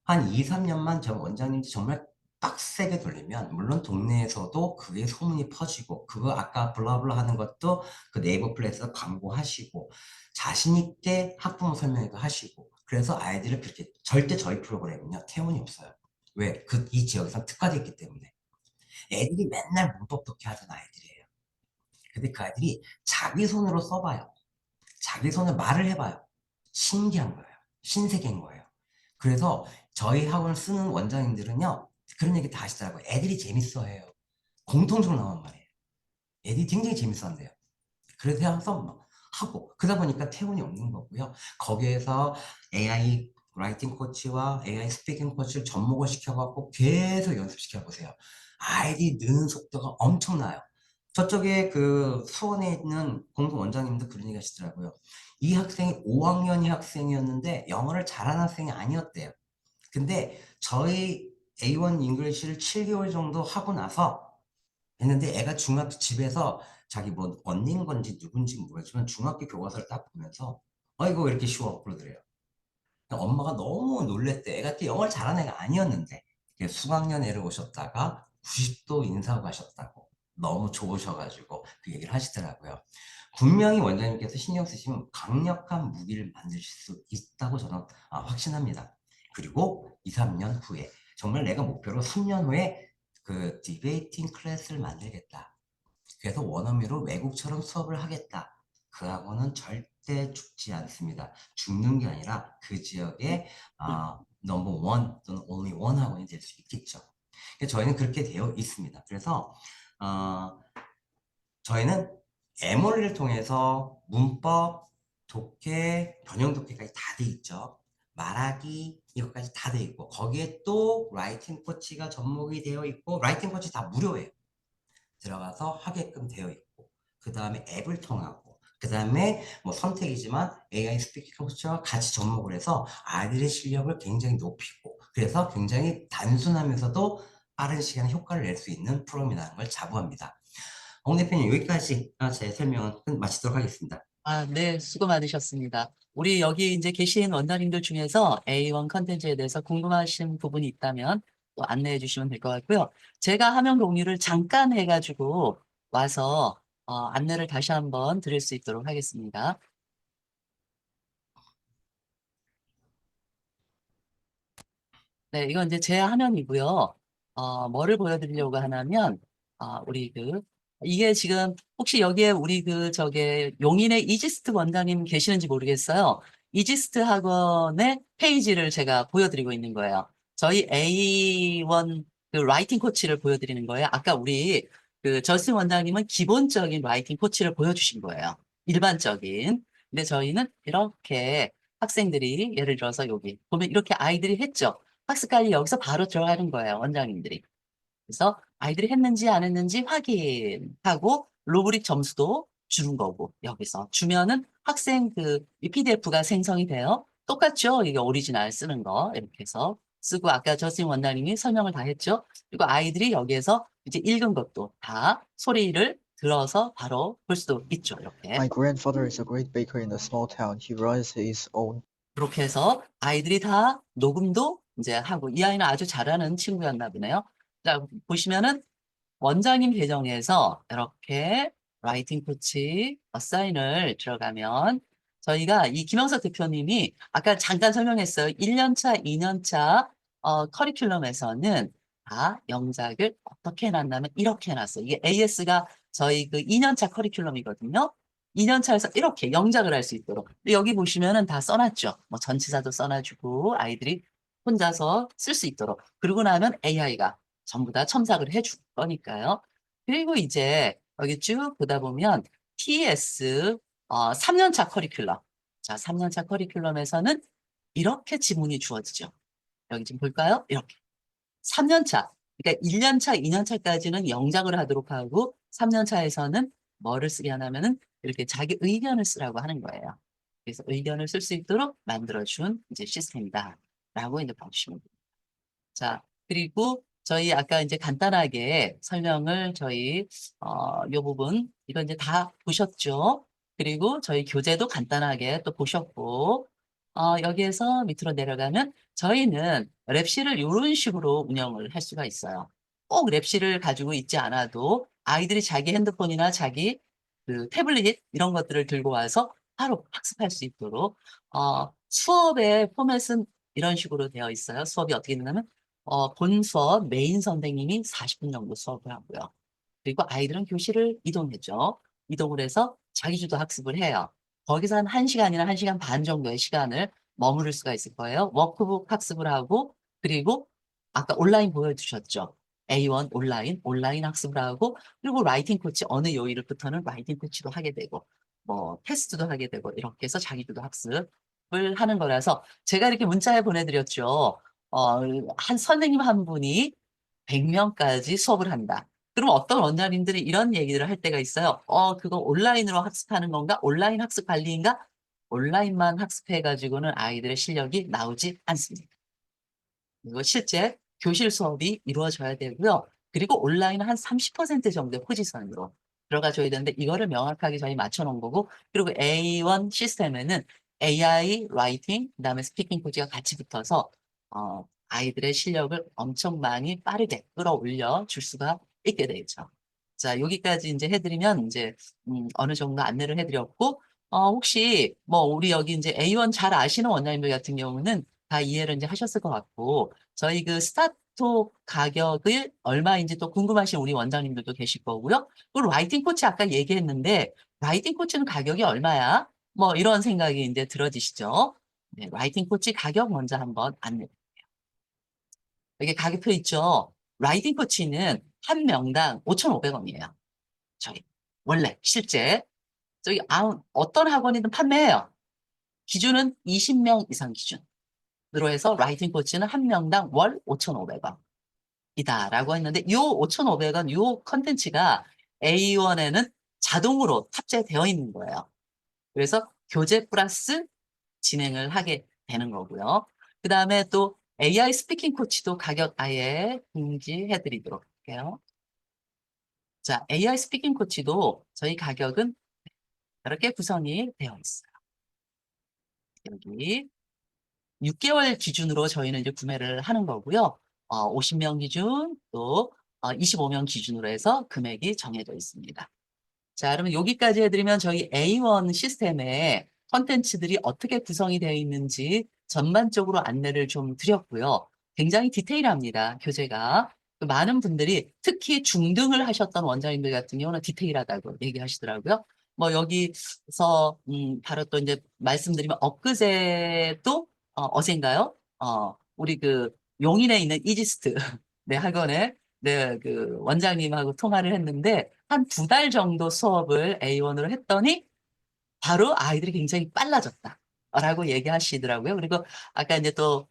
한 2, 3년만 저 원장님이 정말 빡세게 돌리면 물론 동네에서도 그게 소문이 퍼지고, 그거 아까 블라블라 하는 것도 그 네이버 플레이에서 광고하시고 자신 있게 학부모 설명회도 하시고, 그래서 아이들을 그렇게, 절대 저희 프로그램은요 태원이 없어요. 왜? 이 지역에서 특화되어 있기 때문에. 애들이 맨날 문법 독해 하던 아이들이에요. 근데 그 아이들이 자기 손으로 써봐요. 자기 손을 말을 해봐요. 신기한 거예요. 신세계인 거예요. 그래서 저희 학원을 쓰는 원장님들은요, 그런 얘기 다 하시더라고요. 애들이 재밌어해요. 공통적으로 나온 말이에요. 애들이 굉장히 재밌어한대요. 그래서 항상 막 하고, 그러다 보니까 태운이 없는 거고요. 거기에서 AI 라이팅 코치와 AI 스피킹 코치를 접목을 시켜갖고 계속 연습시켜 보세요. 아이들이 느는 속도가 엄청나요. 저쪽에 그 수원에 있는 공동 원장님도 그런 얘기 하시더라고요. 이 학생이 5학년이 학생이었는데 영어를 잘하는 학생이 아니었대요. 근데 저희 A1 잉글리시를 7개월 정도 하고 나서 했는데 애가 중학교 집에서 자기 뭐 언니인 건지 누군지 모르지만 중학교 교과서를 딱 보면서 이거 왜 이렇게 쉬워? 그러더래요. 그러니까 엄마가 너무 놀랬대. 애가 또 영어를 잘하는 애가 아니었는데 수학년 애를 오셨다가 90도 인사하고 가셨다고 너무 좋으셔가지고 그 얘기를 하시더라고요. 분명히 원장님께서 신경 쓰시면 강력한 무기를 만드실 수 있다고 저는 확신합니다. 그리고 2, 3년 후에 정말 내가 목표로 3년 후에 그 디베이팅 클래스를 만들겠다. 그래서 원어민으로 외국처럼 수업을 하겠다. 그 학원은 절대 죽지 않습니다. 죽는 게 아니라 그 지역의 넘버 원 또는 only one 학원이 될 수 있겠죠. 저희는 그렇게 되어 있습니다. 그래서 저희는 에몰리를 통해서 문법, 독해, 변형 독해까지 다 돼 있죠. 말하기 이것까지 다 돼 있고 거기에 또 라이팅 코치가 접목이 되어 있고 라이팅 코치 다 무료예요. 들어가서 하게끔 되어 있고 그 다음에 앱을 통하고 그 다음에 뭐 선택이지만 AI 스피킹 코치와 같이 접목을 해서 아이들의 실력을 굉장히 높이고 그래서 굉장히 단순하면서도 빠른 시간에 효과를 낼 수 있는 프로그램이라는 걸 자부합니다. 홍 대표님 여기까지 제 설명은 마치도록 하겠습니다. 네, 수고 많으셨습니다. 우리 여기 이제 계신 원장님들 중에서 A1 컨텐츠에 대해서 궁금하신 부분이 있다면 또 안내해 주시면 될 것 같고요. 제가 화면 공유를 잠깐 해가지고 와서 안내를 다시 한번 드릴 수 있도록 하겠습니다. 네, 이건 이제 제 화면이고요. 뭐를 보여드리려고 하냐면, 우리 이게 지금 혹시 여기에 우리 용인의 이지스트 원장님 계시는지 모르겠어요. 이지스트 학원의 페이지를 제가 보여드리고 있는 거예요. 저희 A1 라이팅 코치를 보여드리는 거예요. 아까 우리 저스 원장님은 기본적인 라이팅 코치를 보여주신 거예요. 일반적인. 근데 저희는 이렇게 학생들이 예를 들어서 여기 보면 이렇게 아이들이 했죠. 학습관리 여기서 바로 들어가는 거예요, 원장님들이. 그래서 아이들이 했는지 안 했는지 확인하고 로브릭 점수도 주는 거고 여기서 주면은 학생 이 PDF가 생성이 돼요. 똑같죠? 이게 오리지널 쓰는 거 이렇게 해서 쓰고 아까 저스틴 원장님이 설명을 다 했죠. 그리고 아이들이 여기에서 이제 읽은 것도 다 소리를 들어서 바로 볼 수도 있죠. 이렇게. My grandfather is a great baker in a small town. He runs his own. 그렇게 해서 아이들이 다 녹음도 이제 하고 이 아이는 아주 잘하는 친구였나 보네요. 자, 보시면은 원장님 계정에서 이렇게 라이팅 코치 어사인을 들어가면 저희가 이 김영석 대표님이 아까 잠깐 설명했어요. 1년차, 2년차 커리큘럼에서는 다 영작을 어떻게 해놨냐면 이렇게 해놨어요. 이게 AS가 저희 2년차 커리큘럼이거든요. 2년차에서 이렇게 영작을 할 수 있도록. 근데 여기 보시면은 다 써놨죠. 뭐 전치사도 써놔주고 아이들이 혼자서 쓸 수 있도록. 그러고 나면 AI가 전부 다 첨삭을 해줄 거니까요. 그리고 이제 여기 쭉 보다 보면 TS 3년차 커리큘럼. 자, 3년차 커리큘럼에서는 이렇게 지문이 주어지죠. 여기 좀 볼까요? 이렇게. 3년차. 그러니까 1년차, 2년차까지는 영작을 하도록 하고 3년차에서는 뭐를 쓰게 하냐면은 이렇게 자기 의견을 쓰라고 하는 거예요. 그래서 의견을 쓸 수 있도록 만들어준 이제 시스템이다. 라고 이제 봐주시면 됩니다. 자, 그리고 저희 아까 이제 간단하게 설명을 요 부분, 이거 이제 다 보셨죠? 그리고 저희 교재도 간단하게 또 보셨고, 여기에서 밑으로 내려가면 저희는 랩실을 이런 식으로 운영을 할 수가 있어요. 꼭 랩실을 가지고 있지 않아도 아이들이 자기 핸드폰이나 자기 태블릿 이런 것들을 들고 와서 바로 학습할 수 있도록, 수업의 포맷은 이런 식으로 되어 있어요. 수업이 어떻게 되냐면, 본 수업 메인 선생님이 40분 정도 수업을 하고요. 그리고 아이들은 교실을 이동했죠. 이동을 해서 자기주도 학습을 해요. 거기서 한 1시간이나 1시간 반 정도의 시간을 머무를 수가 있을 거예요. 워크북 학습을 하고 그리고 아까 온라인 보여주셨죠. A1 온라인 학습을 하고 그리고 라이팅 코치 어느 요일부터는 라이팅 코치도 하게 되고 뭐 테스트도 하게 되고 이렇게 해서 자기들도 학습을 하는 거라서 제가 이렇게 문자에 보내드렸죠. 한 선생님 한 분이 100명까지 수업을 한다. 그럼 어떤 원장님들이 이런 얘기를 할 때가 있어요. 그거 온라인으로 학습하는 건가? 온라인 학습 관리인가? 온라인만 학습해가지고는 아이들의 실력이 나오지 않습니다. 그리고 실제 교실 수업이 이루어져야 되고요. 그리고 온라인은 한 30% 정도의 포지션으로 들어가줘야 되는데 이거를 명확하게 저희 맞춰놓은 거고 그리고 A1 시스템에는 AI 라이팅 그다음에 스피킹 코치가 같이 붙어서 아이들의 실력을 엄청 많이 빠르게 끌어올려 줄 수가 있게 되죠. 자, 여기까지 이제 해드리면 이제 어느 정도 안내를 해드렸고 혹시 뭐 우리 여기 이제 A1 잘 아시는 원장님들 같은 경우는 다 이해를 이제 하셨을 것 같고 저희 그 스타트 가격을 얼마인지 또 궁금하신 우리 원장님들도 계실 거고요. 그리고 라이팅 코치 아까 얘기했는데 라이팅 코치는 가격이 얼마야? 뭐 이런 생각이 이제 들어지시죠? 네, 라이팅 코치 가격 먼저 한번 안내. 여기 가격표 있죠? 라이팅 코치는 한 명당 5,500원이에요. 저희 원래 실제 저기 어떤 학원이든 판매해요. 기준은 20명 이상 기준으로 해서 라이팅 코치는 한 명당 월 5,500원 이다라고 했는데 요 5,500원 요 컨텐츠가 A1에는 자동으로 탑재되어 있는 거예요. 그래서 교재 플러스 진행을 하게 되는 거고요. 그 다음에 또 AI 스피킹 코치도 가격 아예 공지해 드리도록 할게요. 자, AI 스피킹 코치도 저희 가격은 이렇게 구성이 되어 있어요. 여기 6개월 기준으로 저희는 이제 구매를 하는 거고요. 50명 기준 또 25명 기준으로 해서 금액이 정해져 있습니다. 자, 그러면 여기까지 해드리면 저희 A1 시스템의 컨텐츠들이 어떻게 구성이 되어 있는지 전반적으로 안내를 좀 드렸고요. 굉장히 디테일합니다, 교재가. 많은 분들이 특히 중등을 하셨던 원장님들 같은 경우는 디테일하다고 얘기하시더라고요. 뭐 여기서 바로 또 이제 말씀드리면 엊그제도 어젠가요? 우리 그 용인에 있는 이지스트 네, 학원에 네, 그 원장님하고 통화를 했는데 한 2달 정도 수업을 A1으로 했더니 바로 아이들이 굉장히 빨라졌다라고 얘기하시더라고요. 그리고 아까 이제 또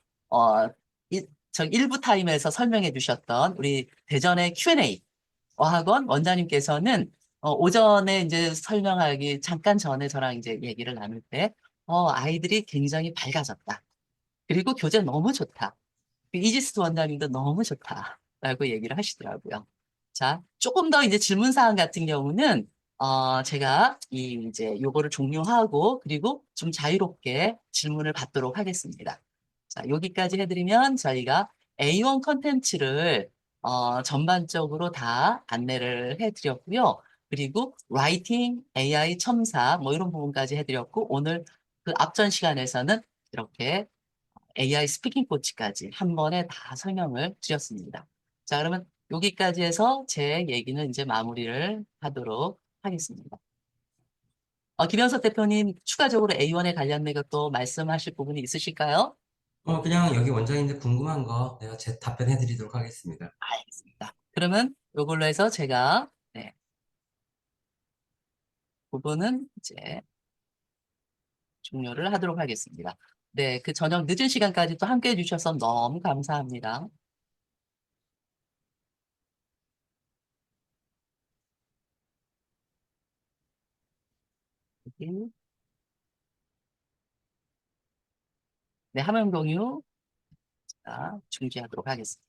저 일부 타임에서 설명해 주셨던 우리 대전의 Q&A 어학원 원장님께서는 오전에 이제 설명하기 잠깐 전에 저랑 이제 얘기를 나눌 때 아이들이 굉장히 밝아졌다. 그리고 교재 너무 좋다. 이지스 원장님도 너무 좋다라고 얘기를 하시더라고요. 자, 조금 더 이제 질문 사항 같은 경우는 제가 이제 요거를 종료하고 그리고 좀 자유롭게 질문을 받도록 하겠습니다. 자, 여기까지 해드리면 저희가 A1 컨텐츠를 전반적으로 다 안내를 해드렸고요. 그리고 라이팅, AI 첨사 뭐 이런 부분까지 해드렸고 오늘 그 앞전 시간에서는 이렇게 AI 스피킹 코치까지 한 번에 다 설명을 드렸습니다. 자, 그러면 여기까지 해서 제 얘기는 이제 마무리를 하도록 하겠습니다. 김현석 대표님, 추가적으로 A1에 관련된 것도 말씀하실 부분이 있으실까요? 그냥 여기 원장님들 궁금한 거 내가 제 답변해 드리도록 하겠습니다. 알겠습니다. 그러면 이걸로 해서 제가, 네, 부분은 이제 종료를 하도록 하겠습니다. 네, 그 저녁 늦은 시간까지 또 함께 해주셔서 너무 감사합니다. 네, 화면 공유 중지하도록 하겠습니다.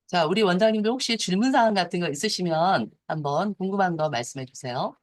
자, 우리 원장님들 혹시 질문사항 같은 거 있으시면 한번 궁금한 거 말씀해 주세요.